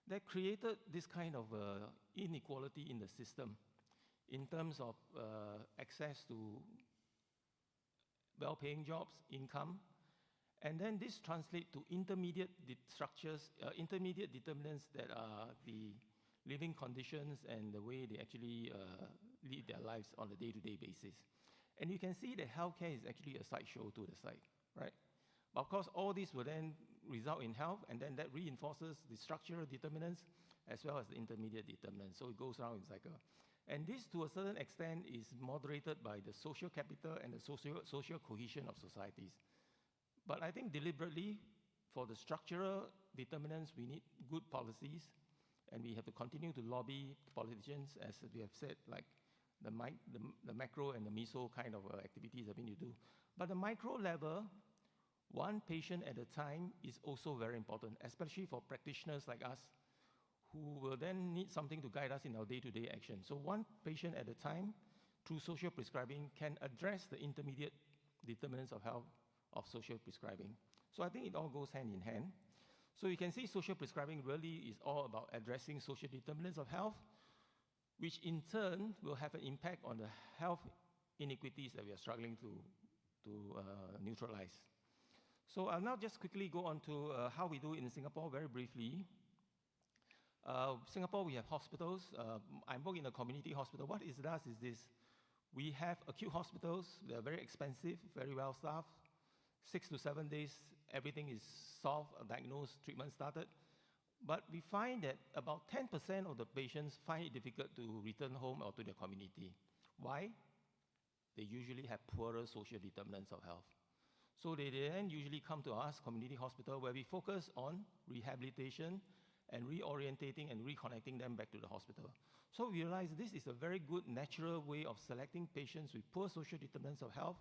that created this kind of inequality in the system in terms of access to well-paying jobs, income, and then this translates to intermediate structures, intermediate determinants that are the living conditions and the way they actually lead their lives on a day-to-day basis. And you can see that healthcare is actually a sideshow to the side, right? But of course, all this will then result in health, and then that reinforces the structural determinants as well as the intermediate determinants. So it goes around in cycle. And this, to a certain extent, is moderated by the social capital and the social cohesion of societies. But I think deliberately, for the structural determinants, we need good policies, and we have to continue to lobby politicians, as we have said, like the macro and the meso kind of activities that we need to do. But the micro level, one patient at a time, is also very important, especially for practitioners like us, who will then need something to guide us in our day-to-day action. So one patient at a time, through social prescribing, can address the intermediate determinants of health of social prescribing. So I think it all goes hand in hand. So you can see social prescribing really is all about addressing social determinants of health, which in turn will have an impact on the health inequities that we are struggling to neutralize. So I'll now just quickly go on to how we do it in Singapore very briefly. Singapore, we have hospitals. I work in a community hospital. What it does is this. We have acute hospitals. They're very expensive, very well staffed. 6 to 7 days, everything is solved, diagnosed, treatment started. But we find that about 10% of the patients find it difficult to return home or to their community. Why? They usually have poorer social determinants of health. So they then usually come to us, community hospital, where we focus on rehabilitation and reorientating and reconnecting them back to the hospital. So we realize this is a very good natural way of selecting patients with poor social determinants of health,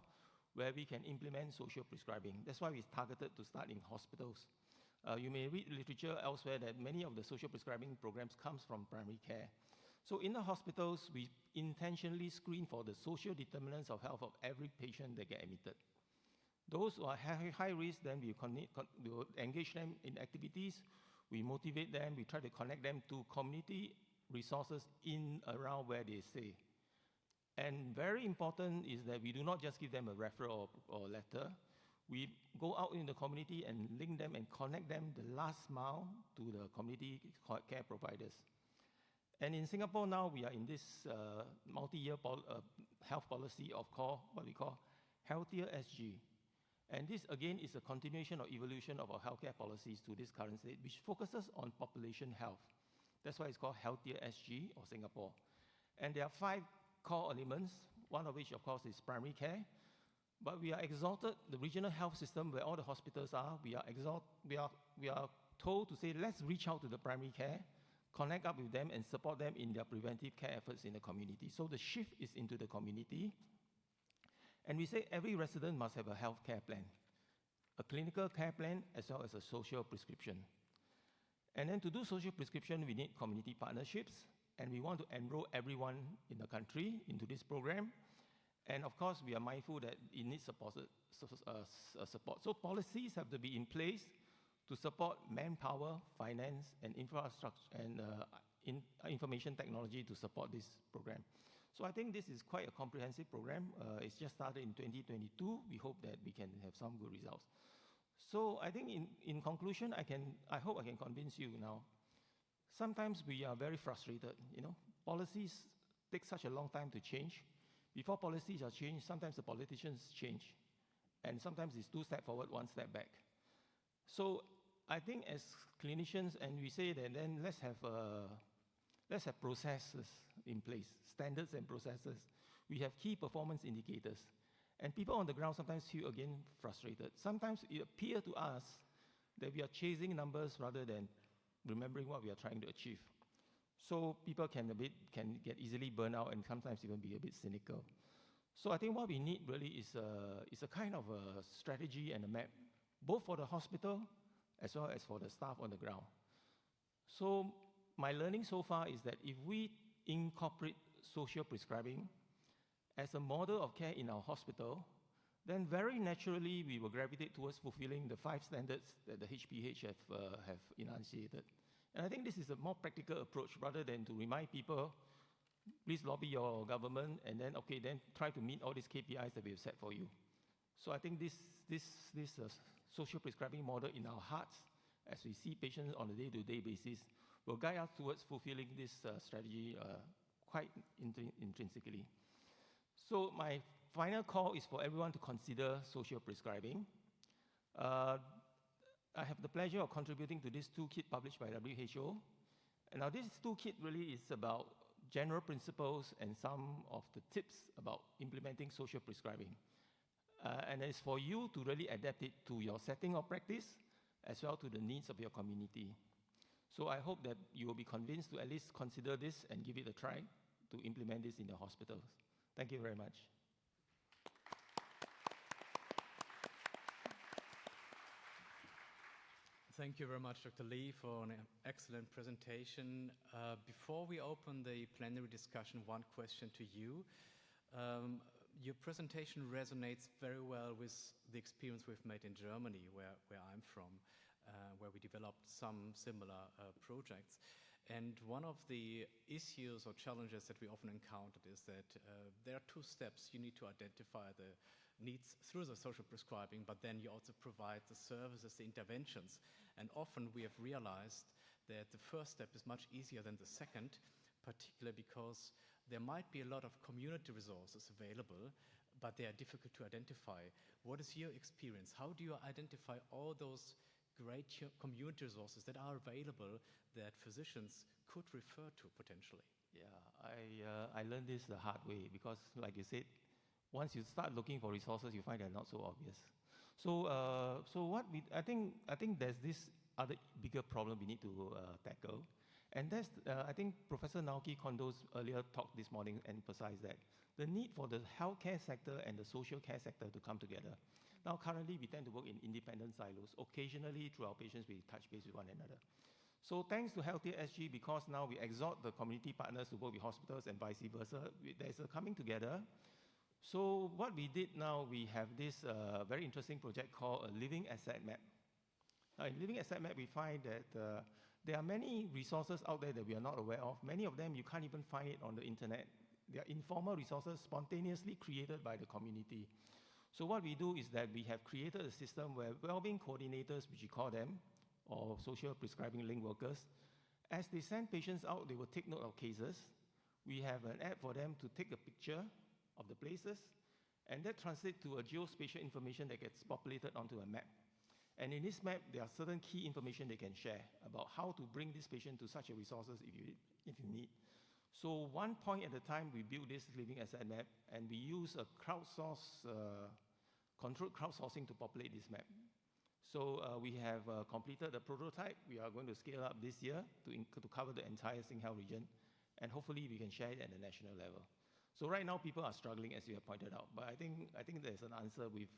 where we can implement social prescribing. That's why we targeted to start in hospitals. You may read literature elsewhere that many of the social prescribing programs comes from primary care. So in the hospitals, we intentionally screen for the social determinants of health of every patient that get admitted. Those who are high risk, then we will engage them in activities, we motivate them, we try to connect them to community resources in around where they stay. And very important is that we do not just give them a referral or letter. We go out in the community and link them and connect them the last mile to the community care providers. And in Singapore now, we are in this multi-year health policy of what we call Healthier SG. And this, again, is a continuation or evolution of our healthcare policies to this current state, which focuses on population health. That's why it's called Healthier SG or Singapore. And there are 5 core elements, one of which, of course, is primary care. But we are exalted, the regional health system where all the hospitals are, we are told to say, let's reach out to the primary care, connect up with them and support them in their preventive care efforts in the community. So the shift is into the community. And we say every resident must have a health care plan, a clinical care plan, as well as a social prescription. And then to do social prescription, we need community partnerships, and we want to enroll everyone in the country into this program. And of course, we are mindful that it needs support. So policies have to be in place to support manpower, finance, and infrastructure, and information technology to support this program. So I think this is quite a comprehensive program. It's just started in 2022. We hope that we can have some good results. So I think in conclusion, I hope I can convince you now. Sometimes we are very frustrated, Policies take such a long time to change. Before policies are changed, sometimes the politicians change. And sometimes it's 2 steps forward, 1 step back. So I think as clinicians, and we say that then let's have processes in place, standards and processes. We have key performance indicators. And people on the ground sometimes feel, again, frustrated. Sometimes it appears to us that we are chasing numbers rather than remembering what we are trying to achieve. So people can get easily burned out and sometimes even be a bit cynical. So I think what we need really is a kind of a strategy and a map, both for the hospital as well as for the staff on the ground. So my learning so far is that if we incorporate social prescribing as a model of care in our hospital, then very naturally we will gravitate towards fulfilling the 5 standards that the HPH have enunciated. And I think this is a more practical approach rather than to remind people, please lobby your government and then, okay, then try to meet all these KPIs that we have set for you. So I think this social prescribing model in our hearts, as we see patients on a day-to-day basis, will guide us towards fulfilling this strategy quite intrinsically. So my final call is for everyone to consider social prescribing. I have the pleasure of contributing to this toolkit published by WHO. And now this toolkit really is about general principles and some of the tips about implementing social prescribing. And it's for you to really adapt it to your setting of practice, as well to the needs of your community. So I hope that you will be convinced to at least consider this and give it a try to implement this in your hospitals. Thank you very much. Thank you very much, Dr. Lee, for an excellent presentation. Before we open the plenary discussion, one question to you. Your presentation resonates very well with the experience we've made in Germany, where I'm from, where we developed some similar projects. And one of the issues or challenges that we often encountered is that there are 2 steps. You need to identify the needs through the social prescribing, but then you also provide the services, the interventions. And often we have realized that the first step is much easier than the second, particularly because there might be a lot of community resources available, but they are difficult to identify. What is your experience? How do you identify all those great community resources that are available that physicians could refer to potentially? Yeah, I learned this the hard way because, like you said, once you start looking for resources, you find they're not so obvious. So, I think there's this other bigger problem we need to tackle, and that's I think Professor Naoki Kondo's earlier talk this morning emphasized that the need for the healthcare sector and the social care sector to come together. Now, currently, we tend to work in independent silos. Occasionally, through our patients, we touch base with one another. So thanks to Healthier SG, because now we exhort the community partners to work with hospitals and vice versa, there's a coming together. So what we did now, we have this very interesting project called a Living Asset Map. Now, in Living Asset Map, we find that there are many resources out there that we are not aware of. Many of them, you can't even find it on the internet. They are informal resources spontaneously created by the community. So what we do is that we have created a system where well-being coordinators, which we call them, or social prescribing link workers, as they send patients out, they will take note of cases. We have an app for them to take a picture of the places, and that translates to a geospatial information that gets populated onto a map. And in this map, there are certain key information they can share about how to bring this patient to such a resources if you need. So one point at a time, we build this living asset map, and we use a controlled crowdsourcing to populate this map. So we have completed the prototype. We are going to scale up this year to cover the entire Singhao region, and hopefully we can share it at the national level. So right now, people are struggling, as you have pointed out, but I think there's an answer with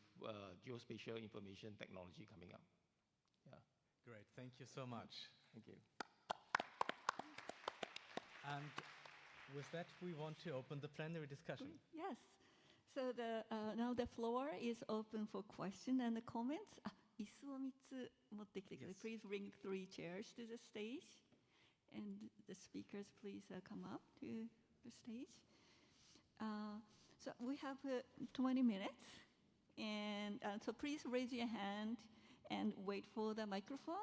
geospatial information technology coming up. Yeah. Great, thank you so much. Thank you. And with that, we want to open the plenary discussion. Yes. So now the floor is open for questions and comments. 椅子を3つ持ってきてください. Please bring 3 chairs to the stage. And the speakers, please come up to the stage. So we have 20 minutes. And so please raise your hand and wait for the microphone.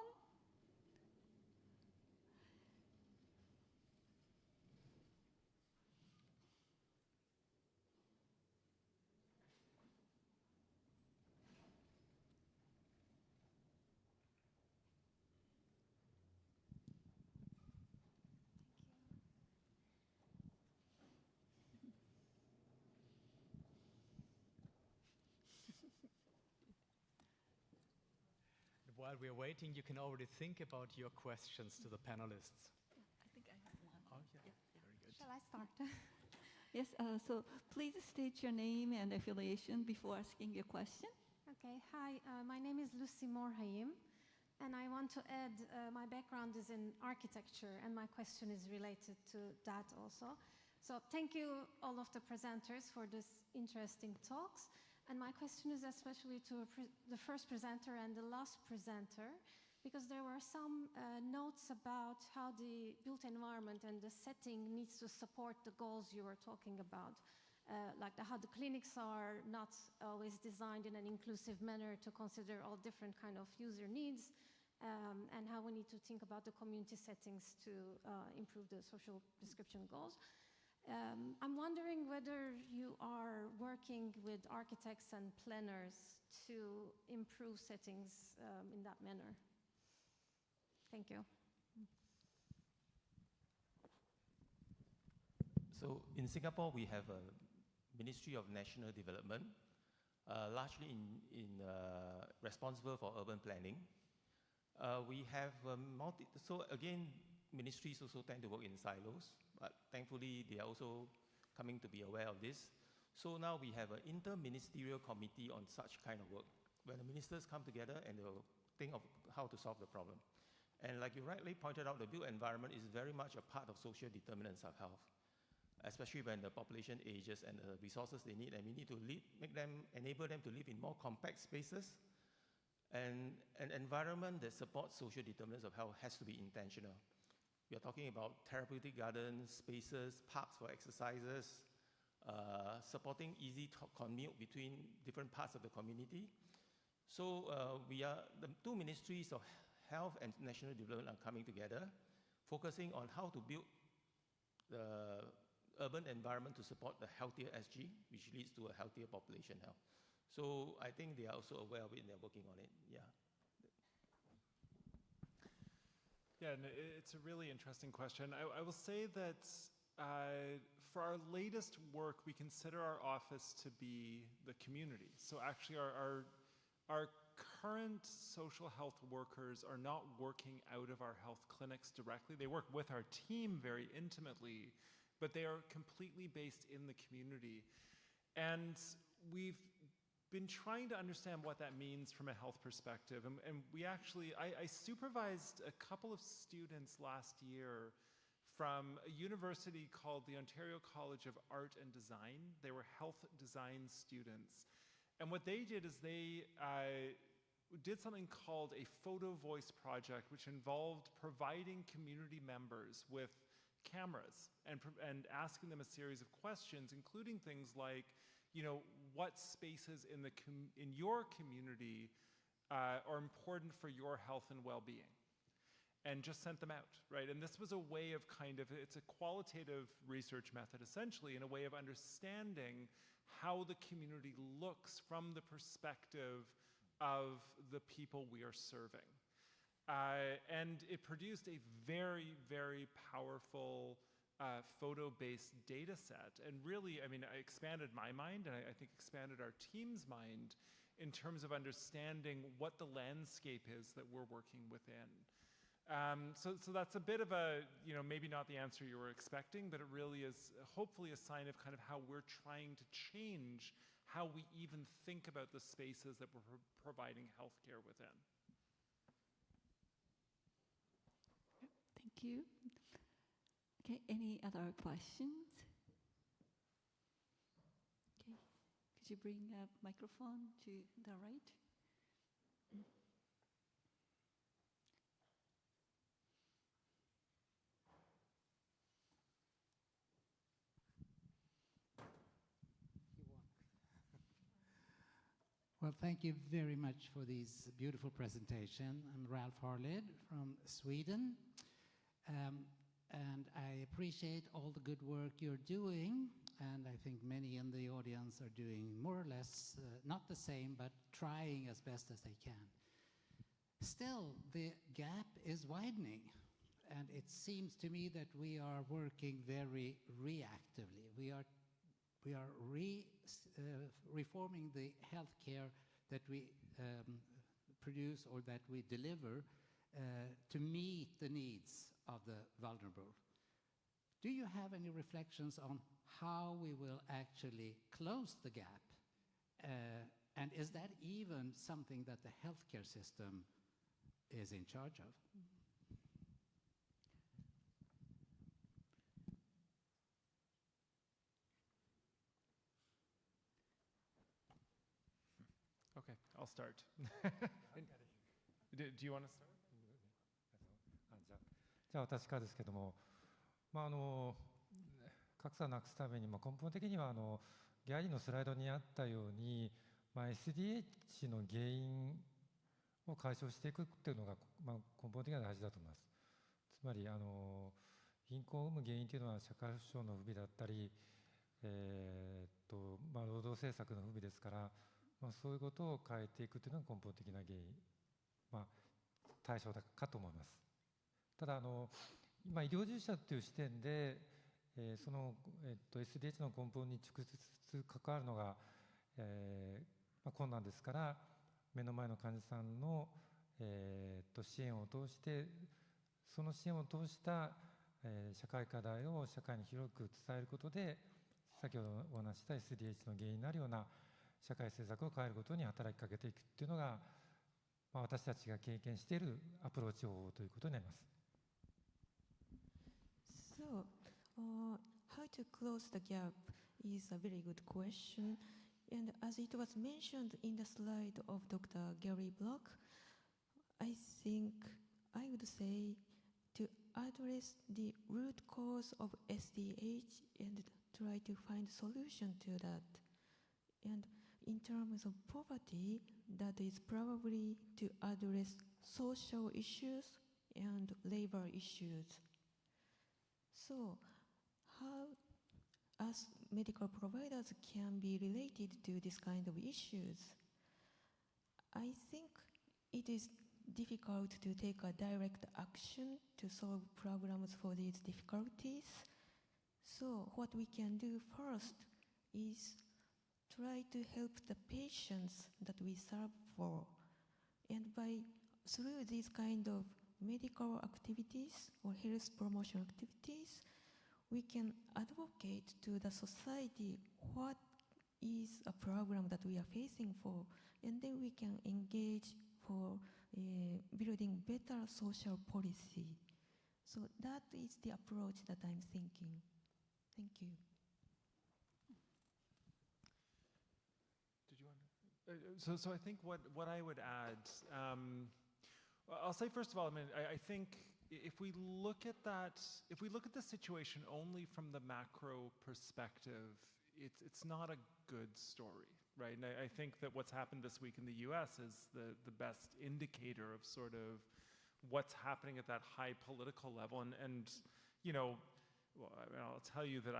While we're waiting, you can already think about your questions to the panelists. I think I have one. Oh, yeah. Very good. Shall I start? Yes, so please state your name and affiliation before asking your question. Okay, hi, my name is Lucy Morhaim, and I want to add my background is in architecture, and my question is related to that also. So thank you all of the presenters for this interesting talks. And my question is especially to the first presenter and the last presenter, because there were some notes about how the built environment and the setting needs to support the goals you were talking about. Like how the clinics are not always designed in an inclusive manner to consider all different kind of user needs, and how we need to think about the community settings to improve the social prescription goals. I'm wondering whether you are working with architects and planners to improve settings in that manner. Thank you. So in Singapore, we have a Ministry of National Development, largely responsible for urban planning. We have so again, ministries also tend to work in silos, but thankfully they are also coming to be aware of this. So now we have an inter-ministerial committee on such kind of work, where the ministers come together and they'll think of how to solve the problem. And like you rightly pointed out, the built environment is very much a part of social determinants of health, especially when the population ages and the resources they need, and we need to enable them to live in more compact spaces. And an environment that supports social determinants of health has to be intentional. We are talking about therapeutic gardens, spaces, parks for exercises, supporting easy commute between different parts of the community. So the two ministries of health and national development are coming together, focusing on how to build the urban environment to support the healthier SG, which leads to a healthier population health. So I think they are also aware of it and they're working on it, yeah. Yeah, and it's a really interesting question. I will say that for our latest work, we consider our office to be the community. So actually our current social health workers are not working out of our health clinics directly. They work with our team very intimately, but they are completely based in the community. And we've been trying to understand what that means from a health perspective. And we actually, I supervised a couple of students last year from a university called the Ontario College of Art and Design. They were health design students. And what they did is they did something called a photo voice project, which involved providing community members with cameras and asking them a series of questions, including things like, what spaces in your community are important for your health and well-being, and just sent them out, right? And this was a way of it's a qualitative research method, essentially, in a way of understanding how the community looks from the perspective of the people we are serving. And it produced a very, very powerful photo-based data set. And really, I expanded my mind, and I think expanded our team's mind in terms of understanding what the landscape is that we're working within. So that's a bit of a, maybe not the answer you were expecting, but it really is hopefully a sign of how we're trying to change how we even think about the spaces that we're providing healthcare within. Thank you. Okay, any other questions? Okay, could you bring a microphone to the right? Well, thank you very much for this beautiful presentation. I'm Ralph Harlid from Sweden. And I appreciate all the good work you're doing, and I think many in the audience are doing more or less, not the same, but trying as best as they can. Still, the gap is widening, and it seems to me that we are working very reactively. We are reforming the healthcare that we produce or that we deliver to meet the needs of the vulnerable. Do you have any reflections on how we will actually close the gap? And is that even something that the healthcare system is in charge of? Okay, I'll start. Do you want to start? じゃあ私からですけども、格差をなくすために、根本的にはギャリーのスライドにあったように、SDH の原因を解消していくっていうのが、根本的には大事だと思います。つまり貧困を生む原因というのは社会保障の不備だったり、労働政策の不備ですから、そういうことを変えていくというのが根本的な原因、対象だかと思います。ただ今医療従事者という視点で、その、SDH の根本に直接関わるのが、困難ですから、目の前の患者さんの、支援を通して、その支援を通した、社会課題を社会に広く伝えることで、先ほどお話しした SDH の原因になるような社会政策を変えることに働きかけていくというのが、私たちが経験しているアプローチ方法ということになります。So, how to close the gap is a very good question. And as it was mentioned in the slide of Dr. Gary Block, I think I would say to address the root cause of SDH and try to find solution to that. And in terms of poverty, that is probably to address social issues and labor issues. So, how us medical providers can be related to this kind of issues? I think it is difficult to take a direct action to solve problems for these difficulties. So, what we can do first is try to help the patients that we serve for. And through these kind of medical activities or health promotion activities, we can advocate to the society what is a problem that we are facing for, and then we can engage for building better social policy. So that is the approach that I'm thinking. Thank you. Did you want to? So I think what I would add, I'll say first of all, I think if we look at the situation only from the macro perspective, it's not a good story, right? And I think that what's happened this week in the U.S. is the best indicator of sort of what's happening at that high political level. And you know, I'll tell you that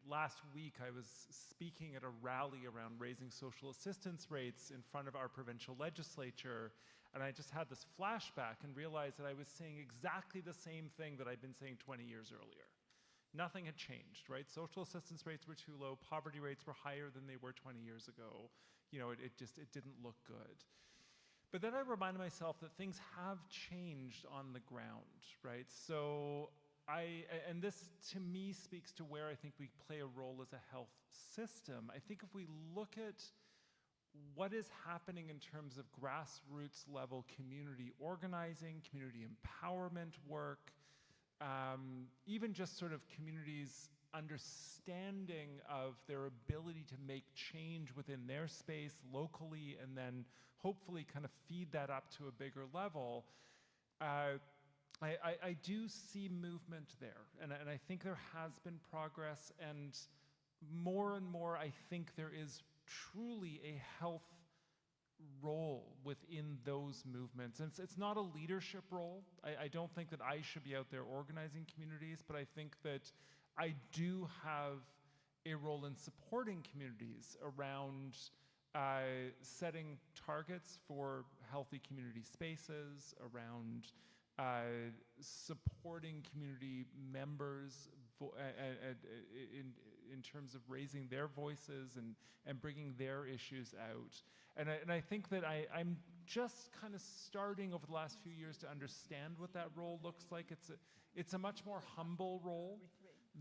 last week I was speaking at a rally around raising social assistance rates in front of our provincial legislature, and I just had this flashback and realized that I was saying exactly the same thing that I'd been saying 20 years earlier. Nothing had changed, right? Social assistance rates were too low, poverty rates were higher than they were 20 years ago. You know, it didn't look good. But then I reminded myself that things have changed on the ground, right? So and this to me speaks to where I think we play a role as a health system. I think if we look at what is happening in terms of grassroots level community organizing, community empowerment work, even just sort of communities' understanding of their ability to make change within their space locally and then hopefully kind of feed that up to a bigger level, I do see movement there, and I think there has been progress, and more I think there is truly a health role within those movements. And it's not a leadership role. I don't think that I should be out there organizing communities, but I think that I do have a role in supporting communities around setting targets for healthy community spaces, around supporting community members in terms of raising their voices and bringing their issues out. And I think that I'm just kind of starting over the last few years to understand what that role looks like. It's a much more humble role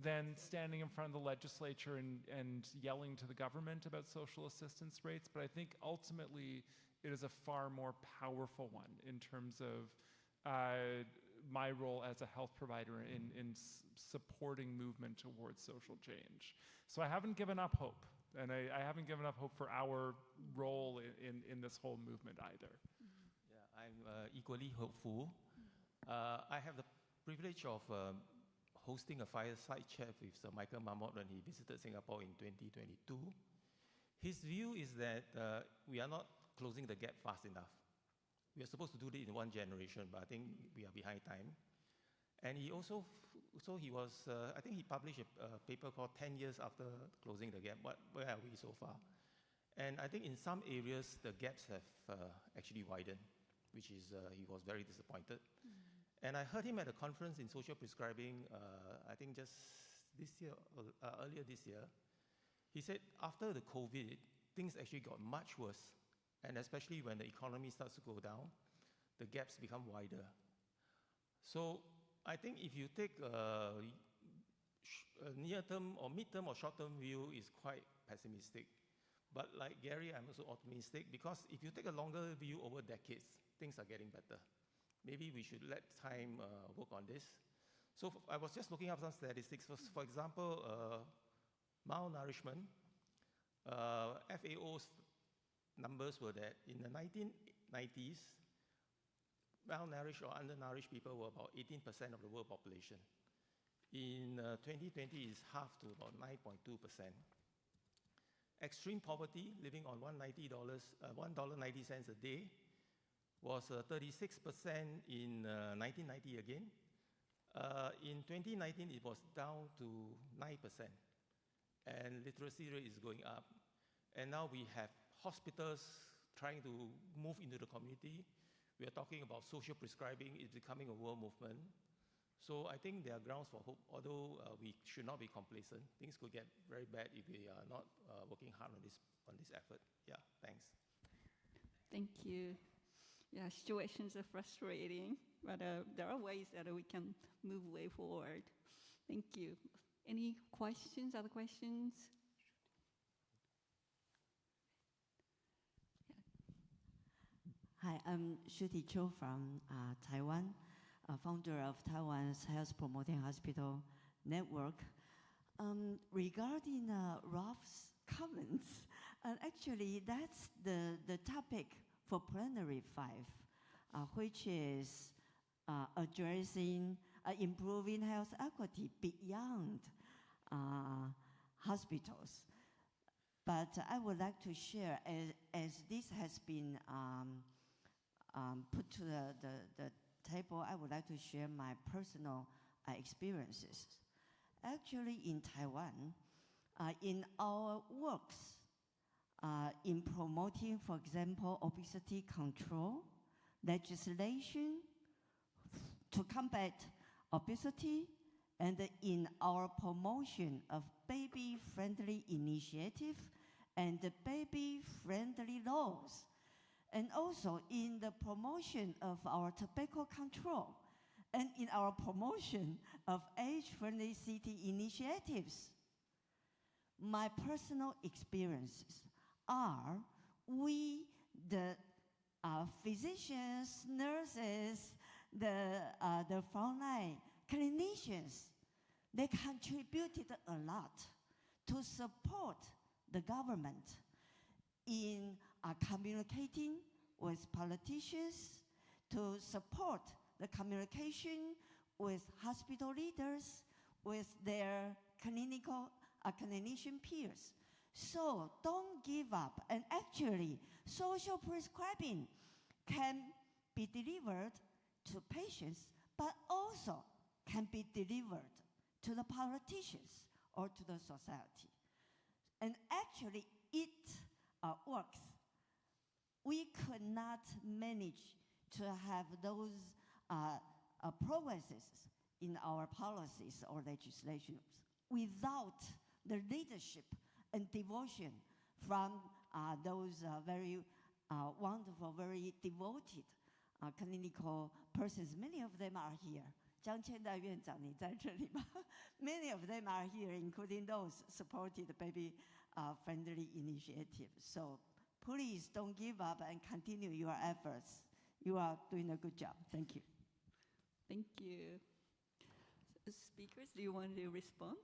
than standing in front of the legislature and yelling to the government about social assistance rates. But I think ultimately it is a far more powerful one in terms of my role as a health provider in supporting movement towards social change. So I haven't given up hope. And I haven't given up hope for our role in this whole movement either. Yeah, I'm equally hopeful. I have the privilege of hosting a fireside chat with Sir Michael Marmot when he visited Singapore in 2022. His view is that we are not closing the gap fast enough. We are supposed to do it in one generation, but I think we are behind time. And he also, I think he published a paper called 10 Years After Closing the Gap. Where are we so far? And I think in some areas, the gaps have actually widened, which is, he was very disappointed. And I heard him at a conference in social prescribing, I think just this year, earlier this year. He said after the COVID, things actually got much worse. And especially when the economy starts to go down, the gaps become wider. So I think if you take a near-term or mid-term or short-term view, is quite pessimistic. But like Gary, I'm also optimistic, because if you take a longer view over decades, things are getting better. Maybe we should let time work on this. So I was just looking up some statistics. For example, malnourishment. FAO's numbers were that in the 1990s, malnourished or undernourished people were about 18% of the world population. In 2020, it's half to about 9.2%. Extreme poverty, living on $1.90 a day, was 36% in 1990 again. In 2019, it was down to 9%. And literacy rate is going up. And now we have hospitals trying to move into the community. We are talking about social prescribing. It's becoming a world movement. So I think there are grounds for hope, although we should not be complacent. Things could get very bad if we are not working hard on this effort. Yeah, thanks. Thank you. Yeah, situations are frustrating, but there are ways that we can move way forward. Thank you. Any questions, other questions? Hi, I'm Shuti Cho from Taiwan, founder of Taiwan's Health Promoting Hospital Network. Regarding Ralph's comments, actually that's the topic for Plenary 5, which is addressing improving health equity beyond hospitals. But I would like to share, as this has been put to the table, I would like to share my personal experiences. Actually, in Taiwan, in our works, in promoting, for example, obesity control, legislation to combat obesity, and in our promotion of baby-friendly initiative and baby-friendly laws, and also in the promotion of our tobacco control, and in our promotion of age-friendly city initiatives. My personal experiences are we, the physicians, nurses, the frontline clinicians, they contributed a lot to support the government in communicating with politicians, to support the communication with hospital leaders, with their clinician peers. So don't give up. And actually, social prescribing can be delivered to patients, but also can be delivered to the politicians or to the society. And actually, it works. We could not manage to have those progresses in our policies or legislations without the leadership and devotion from those very wonderful, very devoted clinical persons. Many of them are here. 张千代院长，你在这里吗？ Many of them are here, including those supported baby-friendly initiatives. So please don't give up and continue your efforts. You are doing a good job. Thank you. Thank you. Speakers, do you want to respond?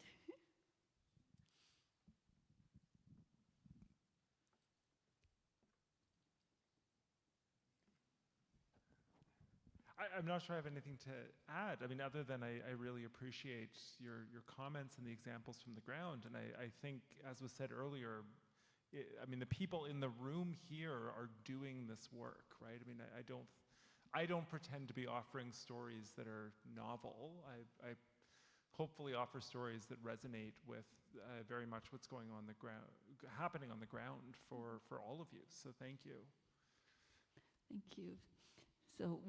I'm not sure I have anything to add. I mean, other than I really appreciate your comments and the examples from the ground. And I think, as was said earlier, I mean, the people in the room here are doing this work, right? I mean, I don't pretend to be offering stories that are novel. I hopefully offer stories that resonate with very much what's going on the ground, happening on the ground for all of you. So thank you. Thank you. So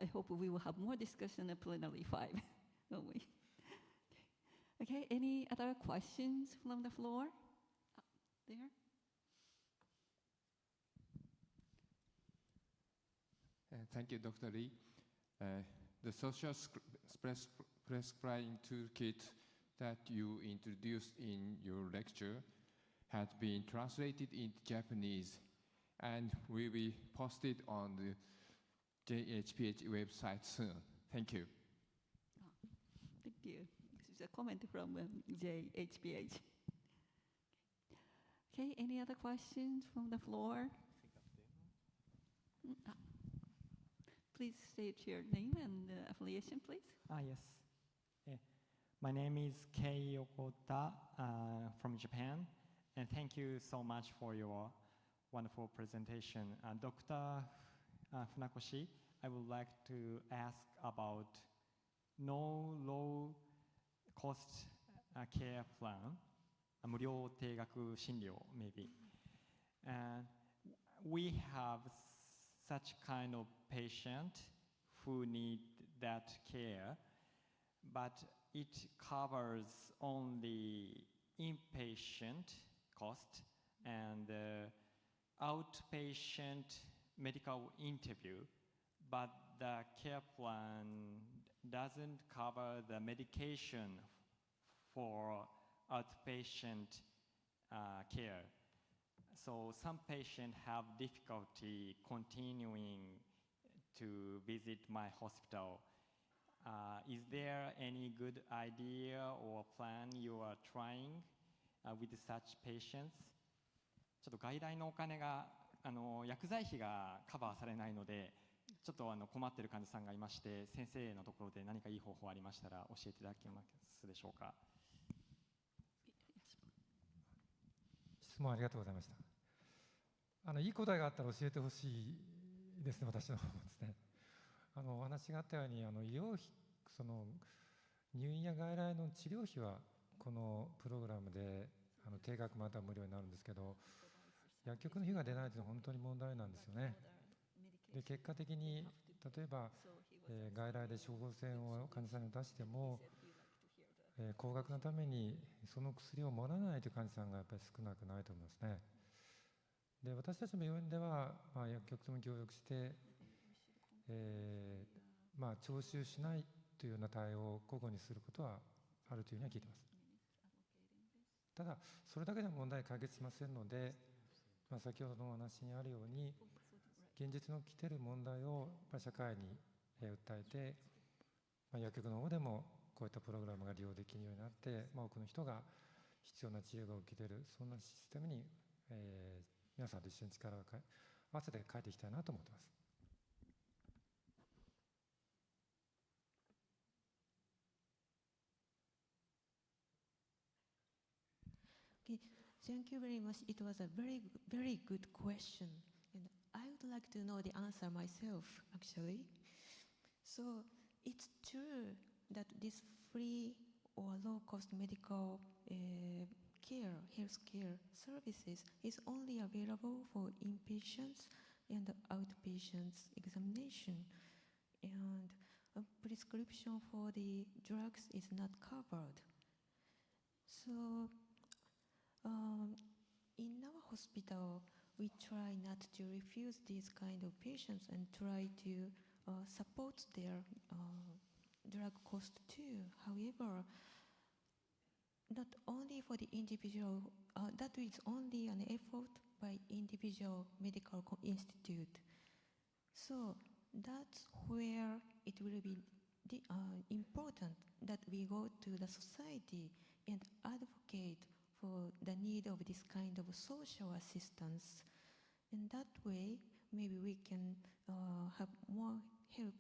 I hope we will have more discussion at Plenary 5, won't we? Okay, any other questions from the floor? There? Thank you, Dr. Lee. The social prescribing toolkit that you introduced in your lecture has been translated into Japanese and will be posted on the HPH website soon. Thank you. Thank you. This is a comment from HPH. Okay, any other questions from the floor? Please state your name and affiliation, please. Yes. My name is Kei Yokota from Japan, and thank you so much for your wonderful presentation. Dr. Funakoshi, I would like to ask about no low cost care plan, 無料低額診療 maybe. We have such kind of patient who need that care, but it covers only inpatient cost and outpatient medical interview, but the care plan doesn't cover the medication for outpatient care. So some patients have difficulty continuing to visit my hospital. Is there any good idea or plan you are trying with such patients? ちょっと外来のお金が薬剤費がカバーされないので、ちょっと困っている患者さんがいまして、先生のところで何かいい方法ありましたら教えていただけますでしょうか。質問ありがとうございました。いい答えがあったら教えてほしいですね、私の方もですね。お話があったように、医療費、入院や外来の治療費はこのプログラムで定額または無料になるんですけど、薬局の費が出ないというのは本当に問題なんですよね。で、結果的に例えば、外来で処方箋を患者さんに出しても、高額のためにその薬をもらわないという患者さんがやっぱり少なくないと思いますね。で、私たちの病院では、薬局とも協力して、徴収しないというような対応を交互にすることはあるというふうには聞いています。ただ、それだけでは問題解決しませんので、先ほどのお話にあるように、現実の来ている問題を社会に訴えて、薬局の方でもこういったプログラムが利用できるようになって、多くの人が必要な治療が受けれる、そんなシステムに、皆さんと一緒に力を合わせて変えていきたいなと思っています。Okay, thank you very much. It was a very good question. And I would like to know the answer myself, actually. So it's true that this free or low-cost medical health care services is only available for inpatients and outpatients examination. And a prescription for the drugs is not covered. So in our hospital, we try not to refuse these kind of patients and try to support their drug cost too. However, not only for the individual, that is only an effort by individual medical institute. So that's where it will be important that we go to the society and advocate for the need of this kind of social assistance. In that way, maybe we can have more help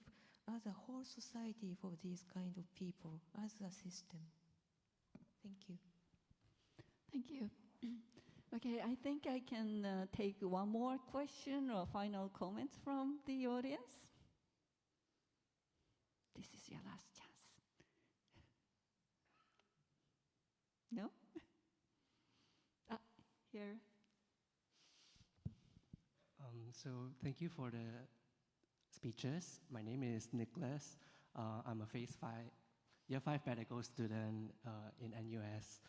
society for these kind of people as a system? Thank you. Thank you. Okay, I think I can take one more question or final comments from the audience. This is your last chance. No? Here. So thank you for the speeches. My name is Nicholas. I'm a year 5 medical student in NUS.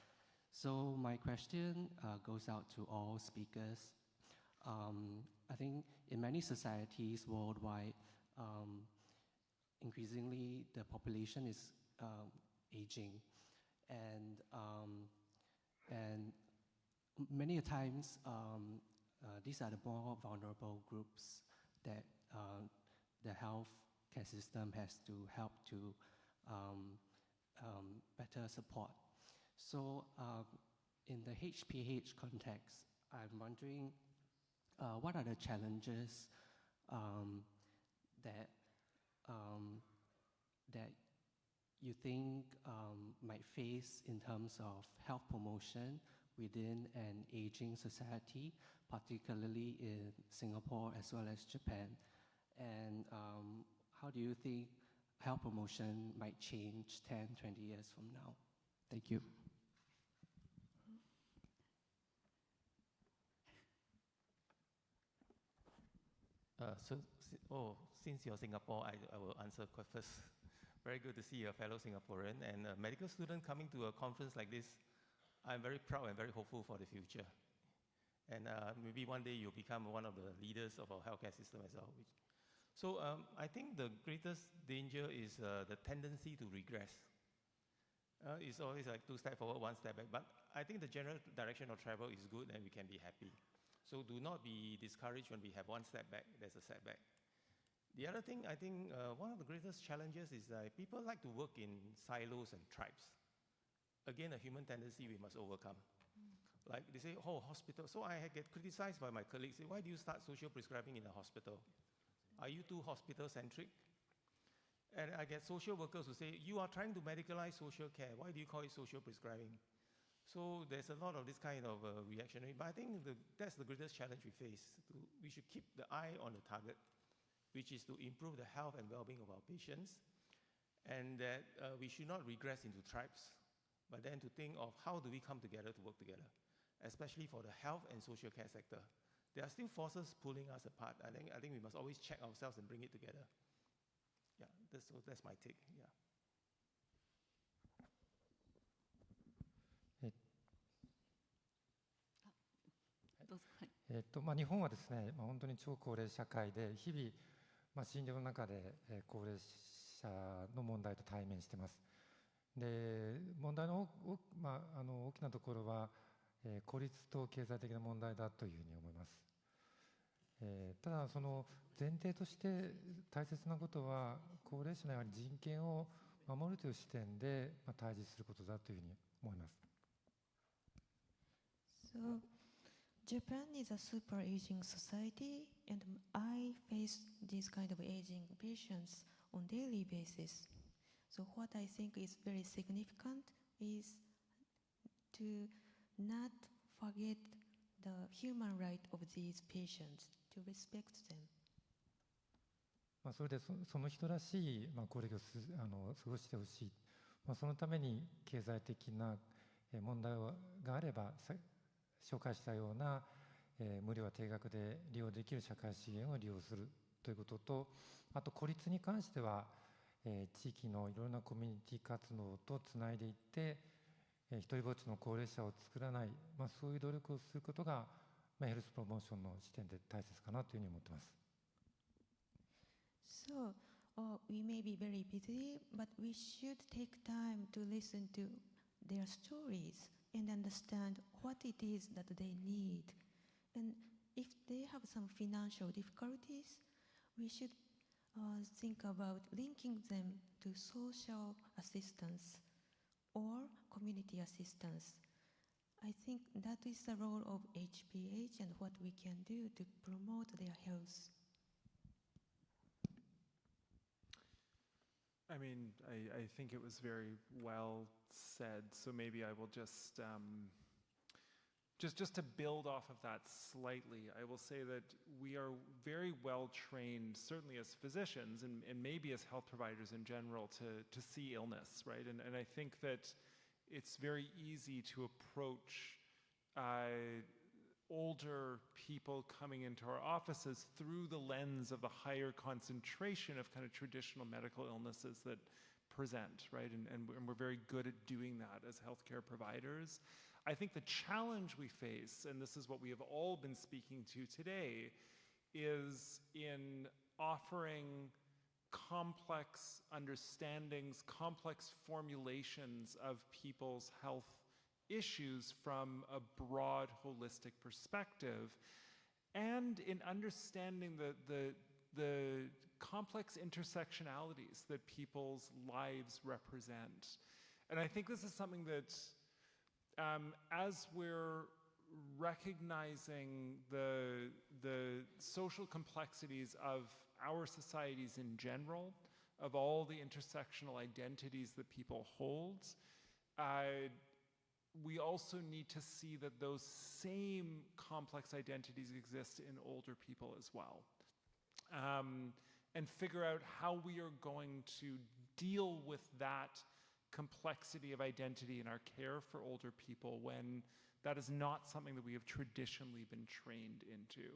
So my question goes out to all speakers. I think in many societies worldwide, increasingly the population is aging, and many times these are the more vulnerable groups that the health care system has to help to better support. So in the HPH context, I'm wondering what are the challenges that you think might face in terms of health promotion within an aging society, particularly in Singapore as well as Japan? And how do you think health promotion might change 10, 20 years from now? Thank you. Since you're Singapore, I will answer first. Very good to see a fellow Singaporean and a medical student coming to a conference like this. I'm very proud and very hopeful for the future. And maybe one day you'll become one of the leaders of our healthcare system as well. So I think the greatest danger is the tendency to regress. It's always like 2 steps forward, 1 step back. But I think the general direction of travel is good and we can be happy. So do not be discouraged when we have 1 step back, there's a setback. The other thing, I think one of the greatest challenges is that people like to work in silos and tribes. Again, a human tendency we must overcome. Like they say, oh, hospital. So I get criticized by my colleagues, say, why do you start social prescribing in a hospital? Are you too hospital-centric? And I get social workers who say, you are trying to medicalize social care. Why do you call it social prescribing? So there's a lot of this kind of reactionary. But I think that's the greatest challenge we face. We should keep the eye on the target, which is to improve the health and well-being of our patients. And that we should not regress into tribes, but then to think of how do we come together to work together, especially for the health and social care sector. There are still forces pulling us apart. I think we must always check ourselves and bring it together. Yeah, that's my take. Yeah. 日本はですね、本当に超高齢社会で日々、診療の中で、高齢者の問題と対面しています。で、問題の大きなところは、孤立と経済的な問題だというふうに思います。ただその前提として大切なことは、高齢者のやはり人権を守るという視点で、対峙することだというふうに思います。So, Japan is a super aging society, and I face this kind of aging patients on daily basis. So what I think is very significant is to not forget the human right of these patients, to respect them. それでその人らしい高齢を過ごしてほしい。そのために経済的な問題があれば、紹介したような無料や定額で利用できる社会資源を利用するということと、あと孤立に関しては地域のいろいろなコミュニティ活動とつないでいって一人ぼっちの高齢者を作らない、そういう努力をすることがヘルスプロモーションの視点で大切かなというふうに思っています。So, we may be very busy, but we should take time to listen to their stories and understand what it is that they need. And if they have some financial difficulties, we should think about linking them to social assistance or community assistance. I think that is the role of HPH and what we can do to promote their health. I mean, I think it was very well said. So maybe I will just to build off of that slightly, I will say that we are very well trained, certainly as physicians and maybe as health providers in general, to see illness, right? And I think that it's very easy to approach older people coming into our offices through the lens of the higher concentration of kind of traditional medical illnesses that present, right? And we're very good at doing that as healthcare providers. I think the challenge we face, and this is what we have all been speaking to today, is in offering complex understandings, complex formulations of people's health issues from a broad, holistic perspective, and in understanding the complex intersectionalities that people's lives represent. And I think this is something that, as we're recognizing the social complexities of our societies in general, of all the intersectional identities that people hold, we also need to see that those same complex identities exist in older people as well. And figure out how we are going to deal with that complexity of identity in our care for older people when that is not something that we have traditionally been trained into.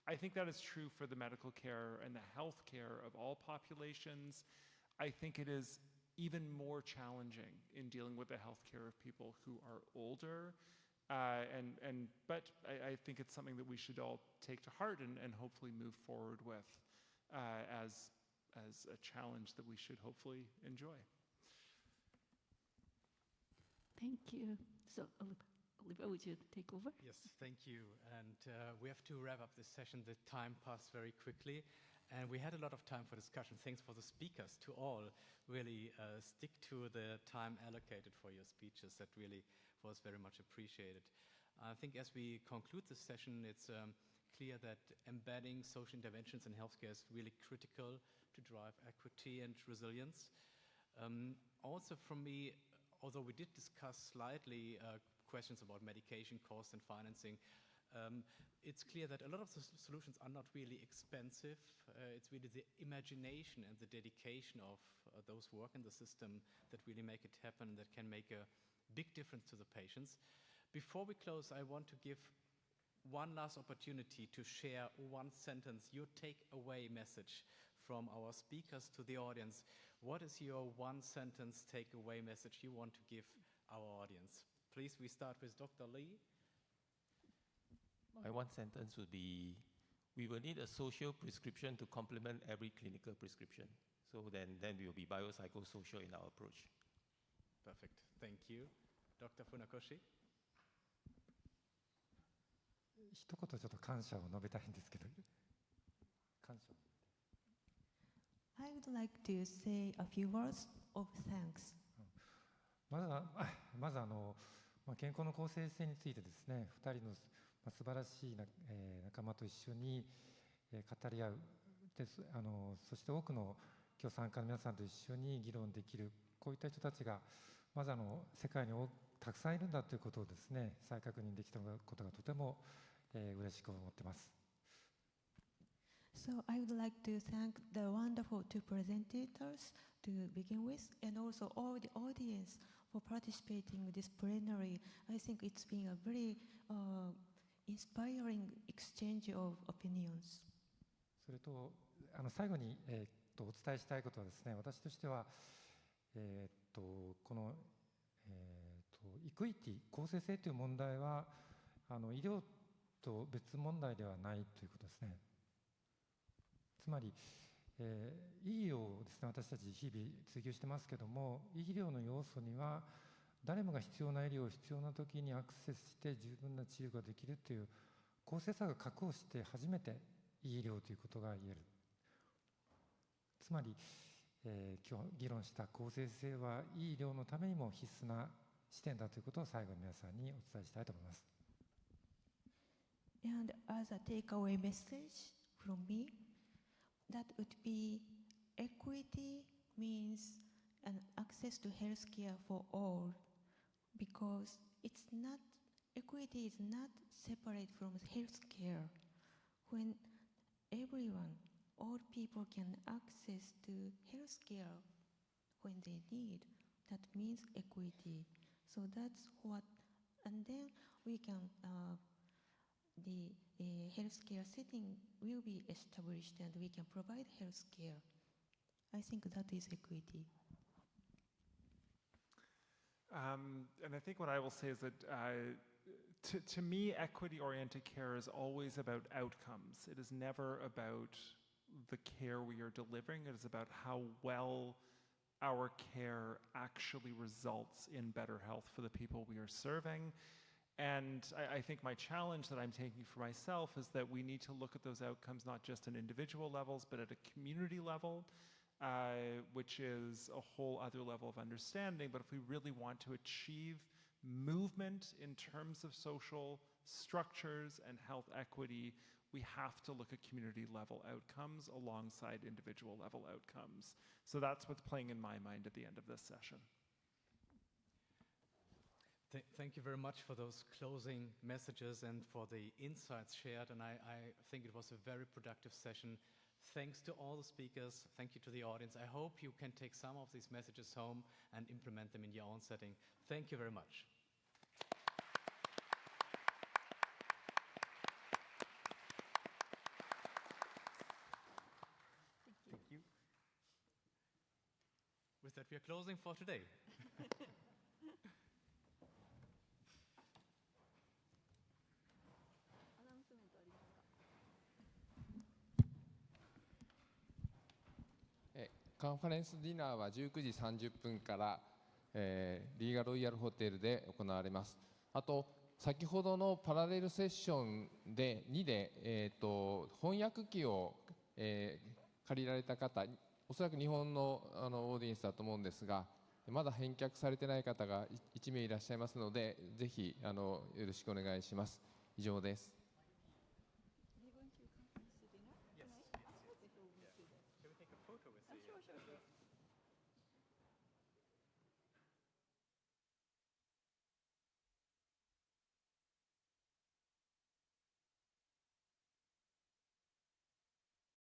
I think that is true for the medical care and the health care of all populations. I think it is even more challenging in dealing with the healthcare of people who are older. But I think it's something that we should all take to heart and hopefully move forward with as a challenge that we should hopefully enjoy. Thank you. So, Oliver, would you take over? Yes, thank you. And we have to wrap up this session. The time passed very quickly. And we had a lot of time for discussion. Thanks for the speakers, to all. Really stick to the time allocated for your speeches. That really was very much appreciated. I think as we conclude this session, it's clear that embedding social interventions in healthcare is really critical to drive equity and resilience. Also for me, although we did discuss slightly questions about medication cost and financing, it's clear that a lot of the solutions are not really expensive. It's really the imagination and the dedication of those who work in the system that really make it happen, that can make a big difference to the patients. Before we close, I want to give one last opportunity to share one sentence, your take-away message from our speakers to the audience. What is your one sentence take-away message you want to give our audience? Please, we start with Dr. Lee. My one sentence would be, we will need a social prescription to complement every clinical prescription. So then we will be biopsychosocial in our approach. Perfect. Thank you. Dr. Funakoshi? 一言ちょっと感謝を述べたいんですけど、感謝。I would like to say a few words of thanks. まず健康の公正性についてですね、2人の素晴らしい仲間と一緒に語り合うで、そして多くの今日参加の皆さんと一緒に議論できる、こういった人たちがまず世界にたくさんいるんだということをですね、再確認できたことがとても嬉しく思っています。So I would like to thank the wonderful two presentators to begin with, and also all the audience for participating in this plenary. I think it's been a very inspiring exchange of opinions. それと最後に、お伝えしたいことはですね、私としては、この、イクイティ、公正性という問題は医療と別問題ではないということですね。つまり、医療をですね、私たち日々追求してますけども、医療の要素には誰もが必要な医療を必要な時にアクセスして十分な治療ができるという公正さが確保して初めていい医療ということが言える。つまり、今日議論した公正性はいい医療のためにも必須な視点だということを最後に皆さんにお伝えしたいと思います。And as a takeaway message from me, that would be equity means an access to healthcare for all, because it's not, equity is not separate from healthcare. When everyone, all people can access to healthcare when they need, that means equity. So that's what, and then we can, the healthcare setting will be established and we can provide healthcare. I think that is equity. And I think what I will say is that to me, equity-oriented care is always about outcomes. It is never about the care we are delivering. It is about how well our care actually results in better health for the people we are serving. And I think my challenge that I'm taking for myself is that we need to look at those outcomes not just at individual levels, but at a community level, which is a whole other level of understanding. But if we really want to achieve movement in terms of social structures and health equity, we have to look at community level outcomes alongside individual level outcomes. So that's what's playing in my mind at the end of this session. Thank you very much for those closing messages and for the insights shared. And I think it was a very productive session. Thanks to all the speakers. Thank you to the audience. I hope you can take some of these messages home and implement them in your own setting. Thank you very much. Thank you. With that, we are closing for today.カンファレンスディナーは19時30分から、リーガロイヤルホテルで行われます。あと先ほどのパラレルセッションで2で、翻訳機を、借りられた方、おそらく日本の、オーディエンスだと思うんですが、まだ返却されてない方が1名いらっしゃいますので、ぜひよろしくお願いします。以上です。